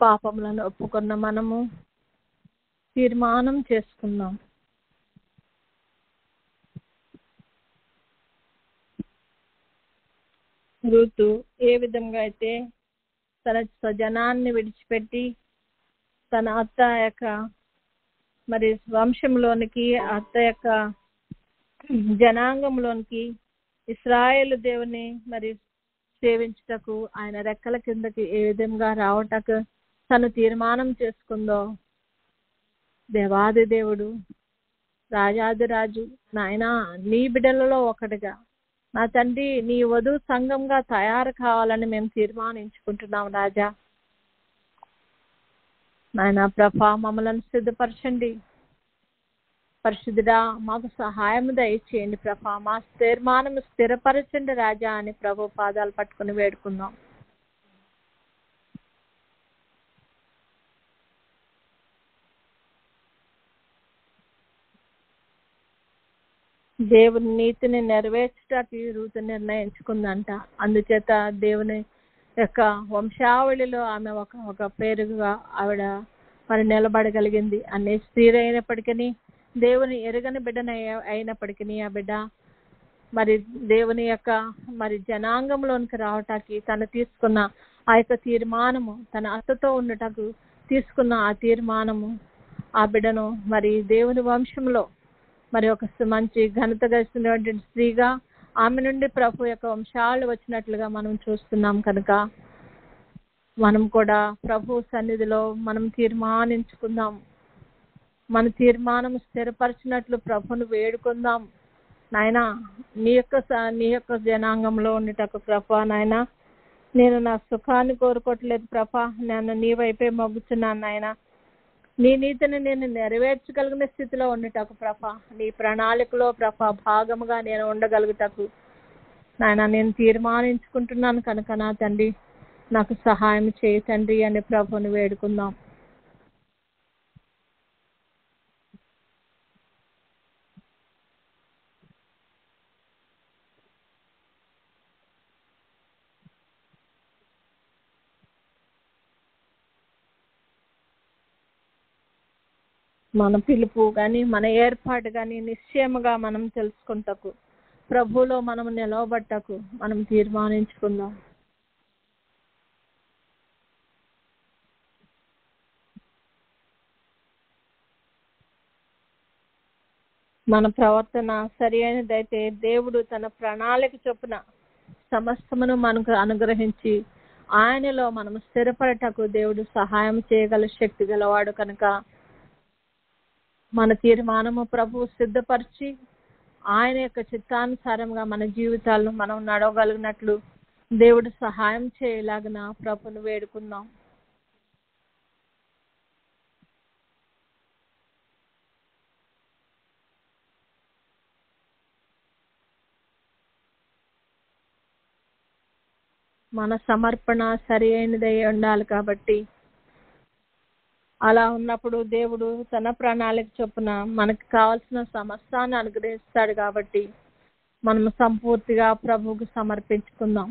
పాపములను ఒప్పుకున్న మనము తీర్మానం చేసుకుందాం. రూతు ఏ విధంగా అయితే తన స్వజనాన్ని విడిచిపెట్టి తన అత్త యొక్క మరి వంశంలోనికి, అత్త యొక్క జనాంగంలోనికి ఇశ్రాయేలు దేవుని మరి సేవించుటకు ఆయన రెక్కల కిందకి ఏ విధంగా రావటకు తను తీర్మానం చేసుకుందో, దేవాది దేవుడు, రాజాదిరాజు, నాయనా నీ బిడ్డలలో ఒకటిగా నా తండ్రి నీ వధువు సంఘంగా తయారు కావాలని మేము తీర్మానించుకుంటున్నాం రాజా. నాయన ప్రభా మమ్మల్ని సిద్ధపరచండి. పరిశుద్ధుడా మాకు సహాయం దయచేయండి ప్రభా, మా తీర్మానం స్థిరపరచండి రాజా అని ప్రభు పాదాలు పట్టుకుని వేడుకుందాం. దేవుని నీతిని నెరవేర్చడానికి రూతు నిర్ణయించుకుందంట. అందుచేత దేవుని యొక్క వంశావళిలో ఆమె ఒక పేరుగా ఆవిడ మరి నిలబడగలిగింది. అనే స్త్రీ అయినప్పటికీ, దేవుని ఎరగని బిడ్డన అయినప్పటికీ ఆ బిడ్డ మరి దేవుని యొక్క మరి జనాంగంలోనికి రావటానికి తను తీసుకున్న ఆ యొక్క తీర్మానము, తన అత్తతో ఉండటకు తీసుకున్న ఆ తీర్మానము ఆ బిడ్డను మరి దేవుని వంశంలో మరి ఒక మంచి ఘనత కలిసినటువంటి స్త్రీగా ఆమె నుండి ప్రభు యొక్క వంశాలు వచ్చినట్లుగా మనం చూస్తున్నాం. కనుక మనం కూడా ప్రభు సన్నిధిలో మనం తీర్మానించుకుందాం. మన తీర్మానం స్థిరపరిచినట్లు ప్రభును వేడుకుందాం. నాయనా నీ యొక్క జనాంగంలో ఉండేటకు ప్రభా, నాయనా నేను నా సుఖాన్ని కోరుకోవట్లేదు ప్రభా, నేను నీ వైపే మొగ్గుతున్నాను నాయనా. నీ నీతిని నేను నెరవేర్చగలిగిన స్థితిలో ఉండేటకు ప్రభా, నీ ప్రణాళికలో ప్రభా భాగముగా నేను ఉండగలుగుటకు నాయన నేను తీర్మానించుకుంటున్నాను. కనుక నా తండ్రి నాకు సహాయం చేయి తండ్రి అని ప్రభుని వేడుకుందాం. మన పిలుపు కానీ మన ఏర్పాటు కానీ నిశ్చయముగా మనం తెలుసుకుంటకు, ప్రభువులో మనం నిలవబట్టకు మనం తీర్మానించుకుందాం. మన ప్రవర్తన సరి అయినదైతే దేవుడు తన ప్రణాళిక చొప్పున సమస్తమును మనకు అనుగ్రహించి ఆయనలో మనం స్థిరపడటకు దేవుడు సహాయం చేయగల శక్తి గలవాడు. కనుక మన తీర్మానము ప్రభు సిద్ధపరిచి ఆయన యొక్క చిత్తానుసారంగా మన జీవితాలను మనం నడవగలిగినట్లు దేవుడు సహాయం చేయలాగిన ప్రభును వేడుకుందాం. మన సమర్పణ సరి అయినదై ఉండాలి. కాబట్టి అలా ఉన్నప్పుడు దేవుడు తన ప్రణాళిక చొప్పున మనకు కావాల్సిన సమస్తాన్ని అనుగ్రహిస్తాడు. కాబట్టి మనం సంపూర్తిగా ప్రభువుకు సమర్పించుకుందాం.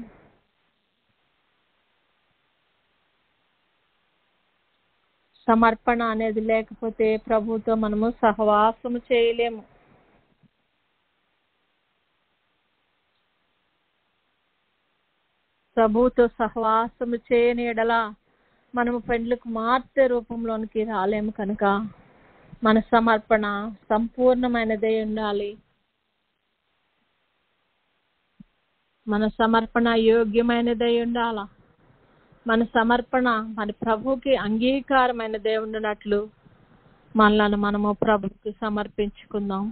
సమర్పణ అనేది లేకపోతే ప్రభువుతో మనము సహవాసము చేయలేము. ప్రభువుతో సహవాసము చేయని ఎడల మనము పెండ్లి కుమార్తె రూపంలోనికి రాలేము. కనుక మన సమర్పణ సంపూర్ణమైనదే ఉండాలి. మన సమర్పణ యోగ్యమైనదై ఉండాల. మన సమర్పణ మన ప్రభువుకి అంగీకారమైనదే ఉండినట్లు మనలను మనము ప్రభువుకి సమర్పించుకుందాం.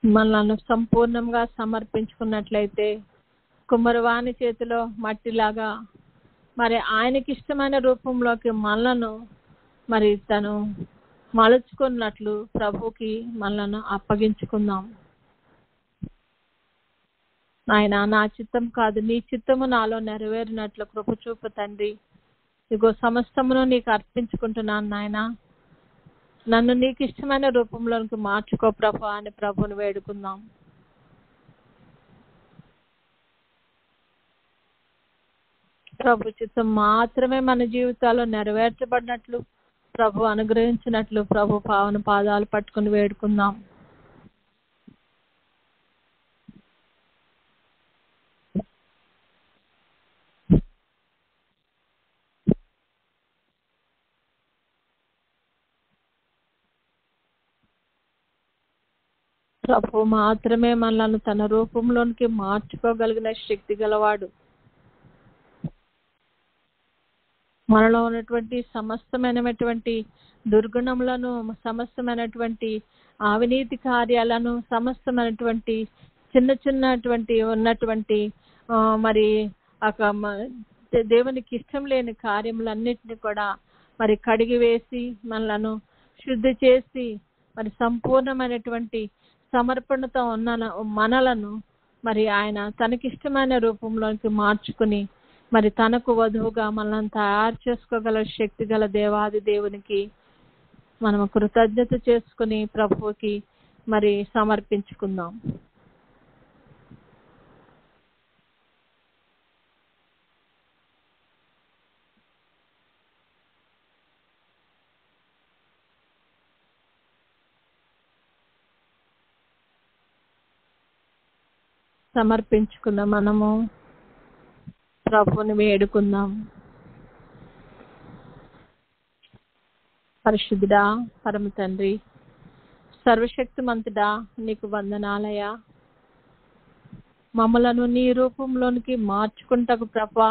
మనలను సంపూర్ణంగా సమర్పించుకున్నట్లయితే కుమ్మరివాని చేతిలో మట్టిలాగా మరి ఆయనకి ఇష్టమైన రూపంలోకి మనలను మరి తను మలుచుకున్నట్లు ప్రభుకి మనలను అప్పగించుకుందాం. ఆయన నా చిత్తం కాదు నీ చిత్తము నాలో నెరవేరినట్లు కృప చూపు తండ్రి. ఇగో సమస్తమును నీకు అర్పించుకుంటున్నాను నాయన. నన్ను నీకు ఇష్టమైన రూపంలోనికి మార్చుకో ప్రభా అని ప్రభుని వేడుకుందాం. ప్రభు చిత్తం మాత్రమే మన జీవితాల్లో నెరవేర్చబడినట్లు ప్రభు అనుగ్రహించినట్లు ప్రభు పావన పాదాలు పట్టుకుని వేడుకుందాం. ప్రభు మాత్రమే మనల్ని తన రూపంలోనికి మార్చుకోగలిగిన శక్తి గలవాడు. మనలో ఉన్నటువంటి సమస్తమైనటువంటి దుర్గుణములను, సమస్తమైనటువంటి అవినీతి కార్యాలను, సమస్తమైనటువంటి చిన్న చిన్నటువంటి ఉన్నటువంటి మరి దేవునికి ఇష్టం లేని కార్యములన్నిటిని కూడా మరి కడిగి వేసి మనలను శుద్ధి చేసి మరి సంపూర్ణమైనటువంటి సమర్పణతో ఉన్న మనలను మరి ఆయన తనకిష్టమైన రూపంలోకి మార్చుకుని మరి తనకు వధువుగా మనల్ని తయారు చేసుకోగల శక్తి గల దేవాది దేవునికి మనం కృతజ్ఞత చేసుకుని ప్రభువుకి మరి సమర్పించుకుందాం. సమర్పించుకుందాం. మనము ప్రభువుని వేడుకుందాం. పరిశుద్ధుడా, పరమ తండ్రి, సర్వశక్తిమంతుడా, నీకు వందనాలయ. మమ్మలను నీ రూపంలోనికి మార్చుకుంటకు ప్రభా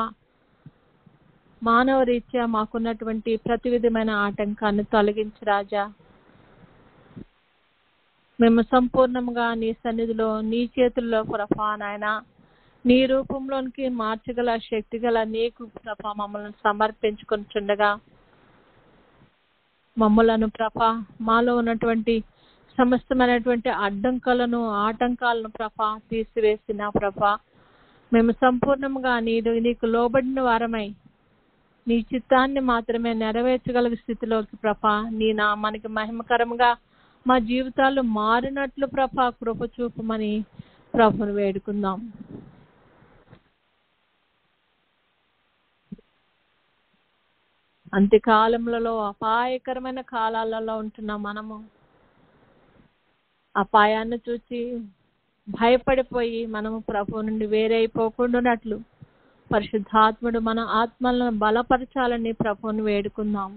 మానవ రీత్యా మాకున్నటువంటి ప్రతి విధమైన ఆటంకాన్ని తొలగించు రాజా. మేము సంపూర్ణంగా నీ సన్నిధిలో నీ చేతుల్లో ప్రభా నాయన నీ రూపంలోనికి మార్చగల శక్తి గల నీకు ప్రభా మమ్మల్ని సమర్పించుకుంటుండగా మమ్మలను ప్రభా మాలో ఉన్నటువంటి సమస్తమైనటువంటి అడ్డంకులను ఆటంకాలను ప్రభా తీసివేసిన ప్రభా మేము సంపూర్ణంగా నీకు లోబడిన వారమై నీ చిత్తాన్ని మాత్రమే నెరవేర్చగల స్థితిలోకి ప్రభా నీ నామానికి మహిమకరంగా మా జీవితాలు మారినట్లు ప్రభా కృప చూపమని ప్రభుని వేడుకుందాం. అంత్యకాలములలో అపాయకరమైన కాలాలలో ఉంటున్న మనము అపాయాన్ని చూసి భయపడిపోయి మనము ప్రభు నుండి వేరైపోకుండానట్లు పరిశుద్ధాత్ముడు మన ఆత్మలను బలపరచాలని ప్రభుని వేడుకుందాం.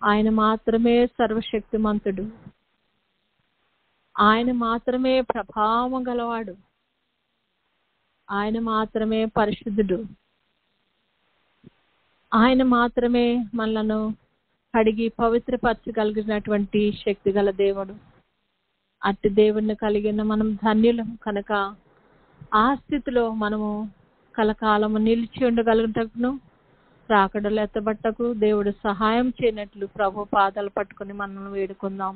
ఆయన మాత్రమే సర్వశక్తిమంతుడు, ఆయన మాత్రమే ప్రభావం గలవాడు, ఆయన మాత్రమే పరిశుద్ధుడు, ఆయన మాత్రమే మనలను కడిగి పవిత్రపరచగలిగినటువంటి శక్తి గల దేవుడు. అట్టి దేవుణ్ణి కలిగిన మనం ధన్యులం కనుక ఆ స్థితిలో మనము కలకాలము నిలిచి ఉండగలుగుటకును రాకడలు ఎత్తబట్టకు దేవుడు సహాయం చేయనట్లు ప్రభు పాదాలు పట్టుకుని మనల్ని వేడుకుందాం.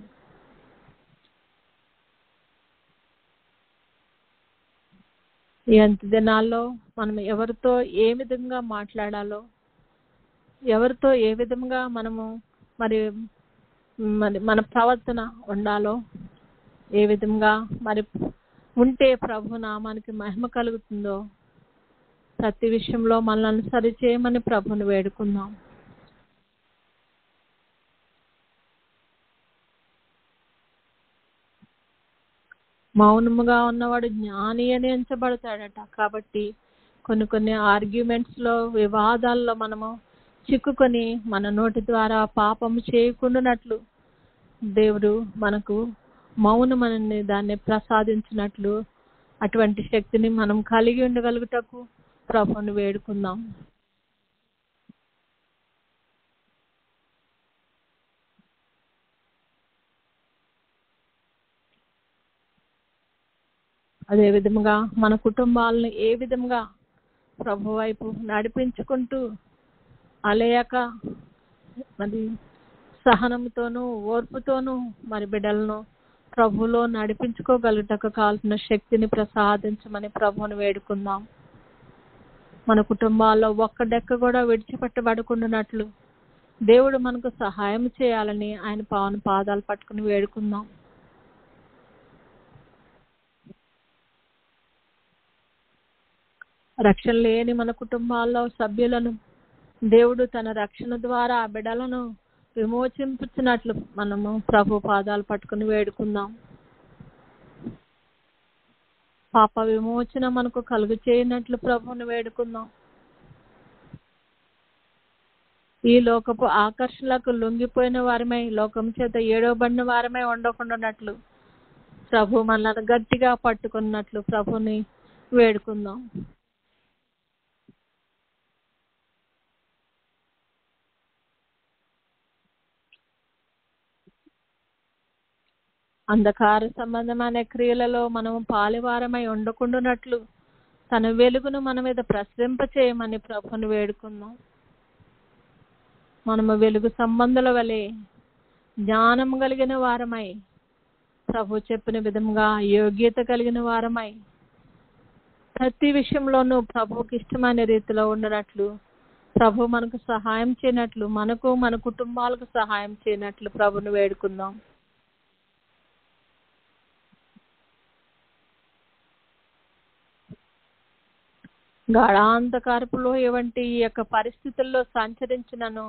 ఈ అంత్య దినాల్లో మనం ఎవరితో ఏ విధంగా మాట్లాడాలో, ఎవరితో ఏ విధంగా మనము మరి మన ప్రవర్తన ఉండాలో, ఏ విధంగా మరి ఉంటే ప్రభు నామానికి మహిమ కలుగుతుందో ప్రతి విషయంలో మనల్ని సరిచేయమని ప్రభుని వేడుకుందాం. మౌనముగా ఉన్నవాడు జ్ఞాని అని ఎంచబడతాడట. కాబట్టి కొన్ని ఆర్గ్యుమెంట్స్ లో వివాదాల్లో మనము చిక్కుకొని మన నోటి ద్వారా పాపము చేయకుండానట్లు దేవుడు మనకు మౌనమని దాన్ని ప్రసాదించినట్లు అటువంటి శక్తిని మనం కలిగి ఉండగలుగుటకు ప్రభుని వేడుకుందాం. అదే విధముగా మన కుటుంబాలను ఏ విధంగా ప్రభు వైపు నడిపించుకుంటూ అలేయక మరి సహనంతోనూ ఓర్పుతోనూ మరి బిడ్డలను ప్రభులో నడిపించుకోగలుగుటకు కావాల్సిన శక్తిని ప్రసాదించమని ప్రభువుని వేడుకుందాం. మన కుటుంబాల్లో ఒక్క డెక్క కూడా విడిచిపెట్టబడకుండానట్లు దేవుడు మనకు సహాయం చేయాలని ఆయన పాదాలు పట్టుకుని వేడుకుందాం. రక్షణ లేని మన కుటుంబాల్లో సభ్యులను దేవుడు తన రక్షణ ద్వారా ఆ బిడ్డలను విమోచించున్నట్లు మనము ప్రభు పాదాలు పట్టుకుని వేడుకుందాం. పాప విమోచన మనకు కలుగు చేయనట్లు ప్రభువుని వేడుకుందాం. ఈ లోకపు ఆకర్షణలకు లొంగిపోయిన వారమై, లోకం చేత ఏడవబడిన వారమై ఉండకుండానట్లు ప్రభు మనల్ని గట్టిగా పట్టుకున్నట్లు ప్రభుని వేడుకుందాం. అంధకార సంబంధమైన క్రియలలో మనము పాలివారమై ఉండకుండానట్లు తన వెలుగును మన మీద ప్రసరింప చేయమని ప్రభుని వేడుకుందాం. మనము వెలుగు సంబంధుల వలె జ్ఞానం కలిగిన వారమై, ప్రభు చెప్పిన విధంగా యోగ్యత కలిగిన వారమై, ప్రతి విషయంలోనూ ప్రభువుకి ఇష్టమైన రీతిలో ఉండనట్లు ప్రభు మనకు సహాయం చేయనట్లు, మనకు మన కుటుంబాలకు సహాయం చేయనట్లు ప్రభుని వేడుకుందాం. గాఢాంధకారపులో వంటి ఈ యొక్క పరిస్థితుల్లో సంచరించినను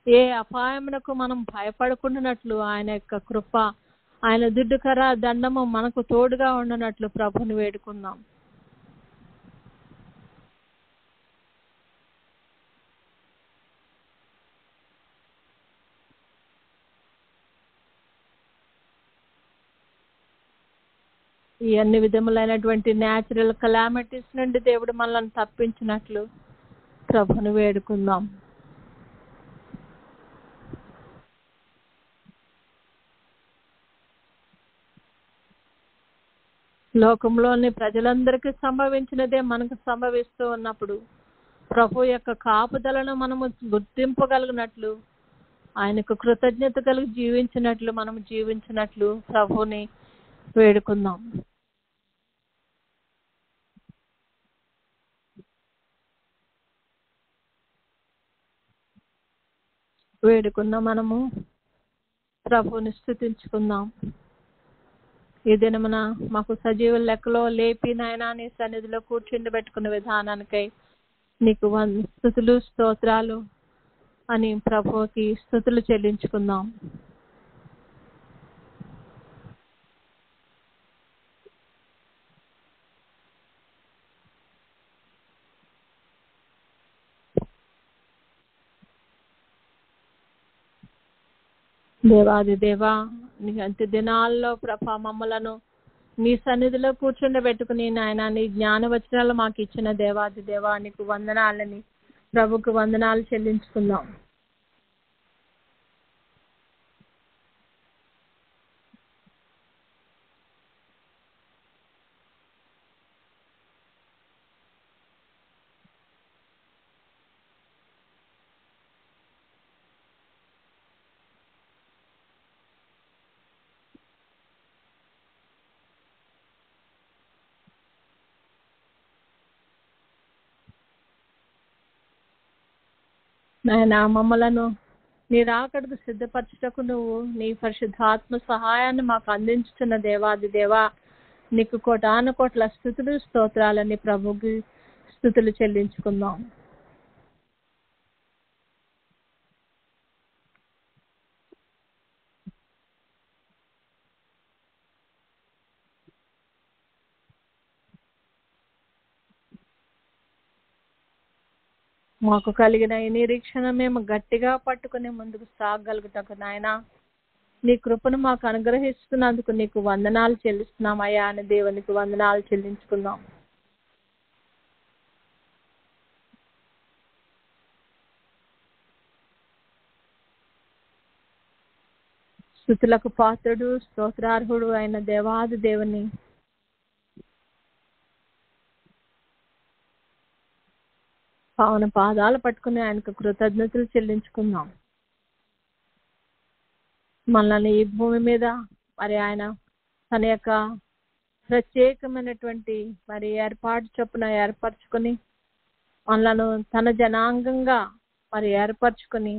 ఏ అపాయమునకు మనం భయపడకుండానట్లు ఆయన యొక్క కృప, ఆయన దుడ్డుకర దండము మనకు తోడుగా ఉండనట్లు ప్రభుని వేడుకుందాం. ఈ అన్ని విధములైనటువంటి న్యాచురల్ కలామిటీస్ నుండి దేవుడు మనల్ని తప్పించినట్లు ప్రభుని వేడుకుందాం. లోకంలోని ప్రజలందరికీ సంభవించినదే మనకు సంభవిస్తూ ఉన్నప్పుడు ప్రభు యొక్క కాపుదలను మనము గుర్తింపగలిగినట్లు, ఆయనకు కృతజ్ఞత కలిగి జీవించినట్లు మనము జీవించినట్లు ప్రభుని వేడుకుందాం. మనము ప్రభుని స్తుతించుకుందాం. ఈ దినమున మాకు సజీవ లెక్కలో లేపి నాయనా నీ సన్నిధిలో కూర్చుండబెట్టుకున్న విధానానికై నీకు స్తుతులు స్తోత్రాలు అని ప్రభువుకి స్తుతులు చెల్లించుకుందాం. దేవాది దేవా, నీ అంత్య దినాల్లో ప్రభా మమ్మలను నీ సన్నిధిలో కూర్చుండబెట్టుకుని నాయన నీ జ్ఞాన వచనాలు మాకు ఇచ్చిన దేవాది దేవా నీకు వందనాలని ప్రభుకు వందనాలు చెల్లించుకుందాం. నాయన మమ్మలను నీ రాకడకు సిద్ధపరచుటకు నువ్వు నీ పరిశుద్ధాత్మ సహాయాన్ని మాకు అందించుతున్న దేవాది దేవా నీకు కోటాను కోట్ల స్తుతులు స్తోత్రాలని ప్రభుకి స్తుతులు చెల్లించుకుందాం. మాకు కలిగిన ఈ నిరీక్షణ మేము గట్టిగా పట్టుకుని ముందుకు సాగగలుగుటకు నాయన నీ కృపను మాకు అనుగ్రహిస్తున్నందుకు నీకు వందనాలు చెల్లిస్తున్నామయ్యా అని దేవునికి వందనాలు చెల్లించుకుందాం. స్తుతులకు పాత్రుడు స్తోత్రార్హుడు అయిన దేవాది దేవుని పావన పాదాలు పట్టుకుని ఆయనకు కృతజ్ఞతలు చెల్లించుకుందాం. మనల్ని ఈ భూమి మీద మరి ఆయన తన యొక్క ప్రత్యేకమైనటువంటి మరి ఏర్పాటు చొప్పున ఏర్పరచుకొని మనలను తన జనాంగంగా మరి ఏర్పరచుకొని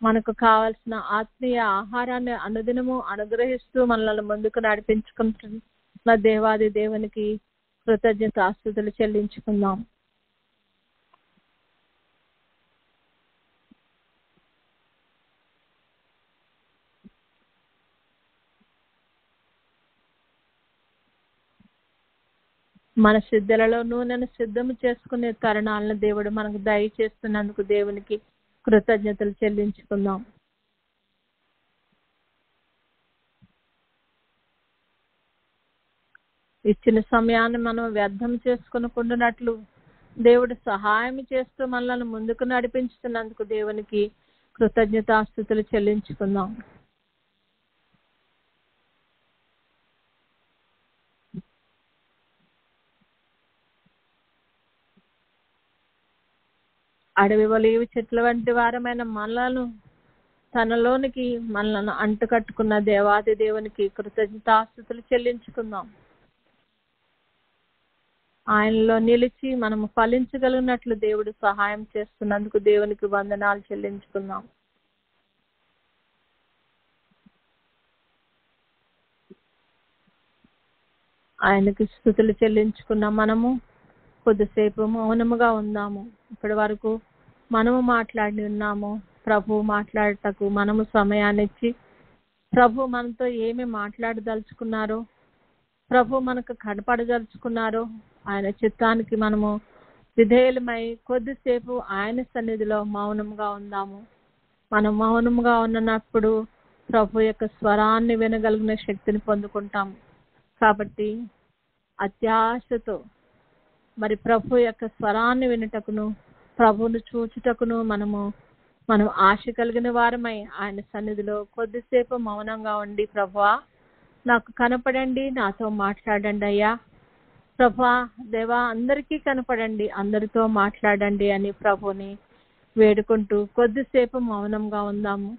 మనకు కావాల్సిన ఆత్మీయ ఆహారాన్ని అనుదినము అనుగ్రహిస్తూ మనల్ని ముందుకు నడిపించుకుంటున్న దేవాది దేవునికి కృతజ్ఞతాస్తుతులు చెల్లించుకుందాం. మన సిద్ధలలో నూనెను సిద్ధము చేసుకునే తరుణాలను దేవుడు మనకు దయచేస్తున్నందుకు దేవునికి కృతజ్ఞతలు చెల్లించుకుందాం. ఇచ్చిన సమయాన్ని మనం వ్యర్థం చేసుకునకుండానట్లు దేవుడు సహాయం చేస్తూ మనల్ని ముందుకు నడిపించుతున్నందుకు దేవునికి కృతజ్ఞతాస్తుతులు చెల్లించుకుందాం. అడవి ఒలీవ చెట్ల వంటి వారమైన మనలను తనలోనికి మనలను అంటుకట్టుకున్న దేవాది దేవునికి కృతజ్ఞతాస్తుతులు చెల్లించుకుందాం. ఆయనలో నిలిచి మనము ఫలించగలిగినట్లు దేవుడు సహాయం చేస్తున్నందుకు దేవునికి వందనాలు చెల్లించుకుందాం. ఆయనకి స్తుతులు చెల్లించుకున్న మనము కొద్దిసేపు మౌనముగా ఉందాము. ఇప్పటి వరకు మనము మాట్లాడి ఉన్నాము. ప్రభు మాట్లాడటకు మనము సమయాన్ని ఇచ్చి ప్రభు మనతో ఏమి మాట్లాడదలుచుకున్నారో, ప్రభు మనకు కనపడదలుచుకున్నారో ఆయన చిత్తానికి మనము విధేయులమై కొద్దిసేపు ఆయన సన్నిధిలో మౌనంగా ఉందాము. మనం మౌనంగా ఉన్నప్పుడు ప్రభు యొక్క స్వరాన్ని వినగలిగిన శక్తిని పొందుకుంటాము. కాబట్టి అత్యాశతో మరి ప్రభు యొక్క స్వరాన్ని వినుటకును ప్రభువును చూచుటకును మనం ఆశ కలిగిన వారమై ఆయన సన్నిధిలో కొద్దిసేపు మౌనంగా ఉండి, ప్రభువా నాకు కనపడండి, నాతో మాట్లాడండి అయ్యా, ప్రభువా దేవా అందరికీ కనపడండి, అందరితో మాట్లాడండి అని ప్రభుని వేడుకుంటూ కొద్దిసేపు మౌనంగా ఉందాము.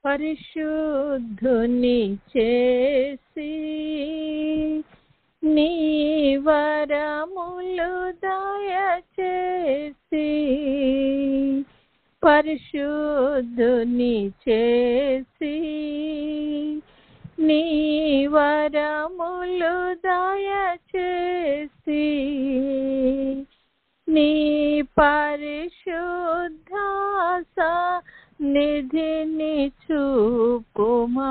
పరిశుద్ధుని చేసి నీ వరములు దయచేసి పరిశుద్ధుని చేసి నీ వరములు దయచేసి నీ పరిశుద్ధ నిధిని చూపుమా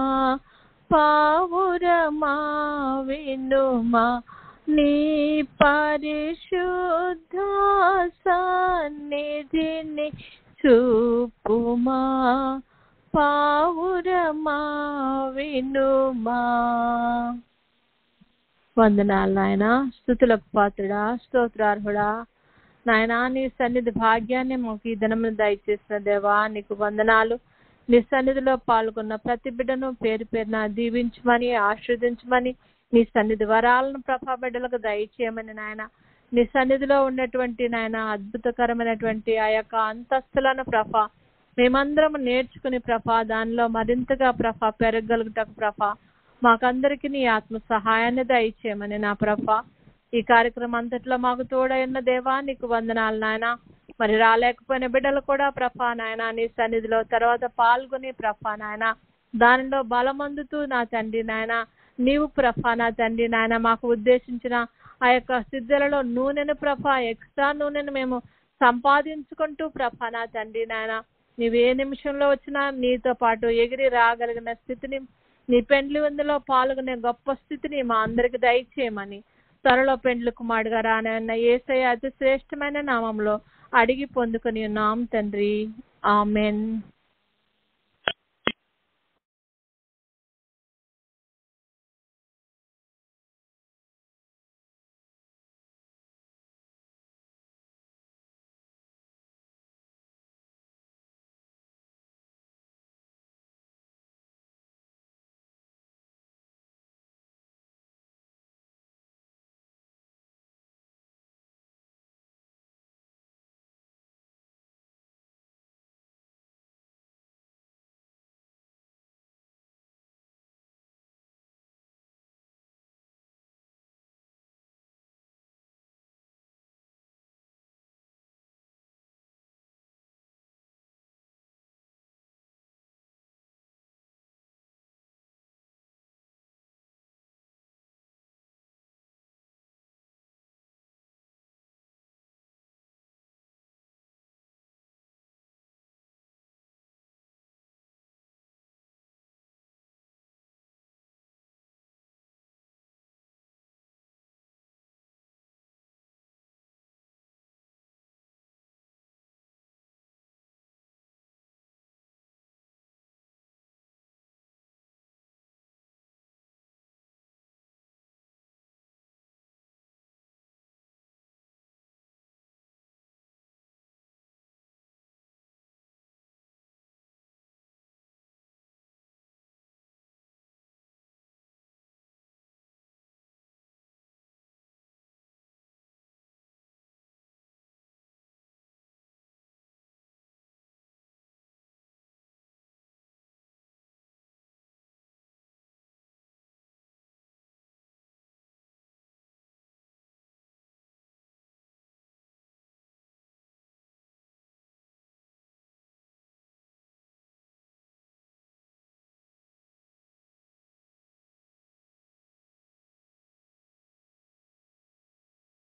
పావురమా వినుమా నీ పరిశుద్ధ సన్నిధిని చూపుమా పావురమా వినుమా. వందనాలు నాయన. స్తుతులకు పాత్రుడా, స్తోత్రార్హుడా నాయనా, నీ సన్నిధి భాగ్యాన్ని మాకు ఈ దినమును దయచేసిన దేవా నీకు వందనాలు. నీ సన్నిధిలో పాల్గొన్న ప్రతి బిడ్డను పేరు పేరున దీవించమని, ఆశీర్వదించమని, నీ సన్నిధి వరాలను ప్రభా బిడ్డలకు దయచేయమని నాయన, నీ సన్నిధిలో ఉన్నటువంటి నాయన అద్భుతకరమైనటువంటి ఆ యొక్క అంతస్తులను ప్రభా మేమందరం నేర్చుకుని ప్రభా దానిలో మరింతగా ప్రభా పెరగలుగుటకు ప్రభా మాకందరికీ నీ ఆత్మ సహాయాన్ని దయచేయమని నా ప్రభా. ఈ కార్యక్రమం అంతట్లో మాకు తోడైన దేవా నీకు వందనాలు నాయన. మరి రాలేకపోయిన బిడ్డలు కూడా ప్రభా నాయన నీ సన్నిధిలో తర్వాత పాల్గొని ప్రభా నాయన దానిలో బలమందుతూ నా తండ్రి నాయన నీవు ప్రభా నా తండ్రి నాయన మాకు ఉద్దేశించిన ఆ యొక్క సిద్ధులలో నూనెను ప్రభా ఎక్స్ట్రా నూనెను మేము సంపాదించుకుంటూ ప్రభా నా తండ్రి నాయన నీవు ఏ నిమిషంలో వచ్చినా నీతో పాటు ఎగిరి రాగలిగిన స్థితిని, నీ పెండ్లి విందులో పాల్గొనే గొప్ప స్థితిని మా అందరికి దయచేయమని త్వరలో పెండ్లి కుమారుడుగా రానన్న యేసయ్య అతి శ్రేష్టమైన నామంలో అడిగి పొందుకొని ఉన్నాం తండ్రి. ఆమెన్.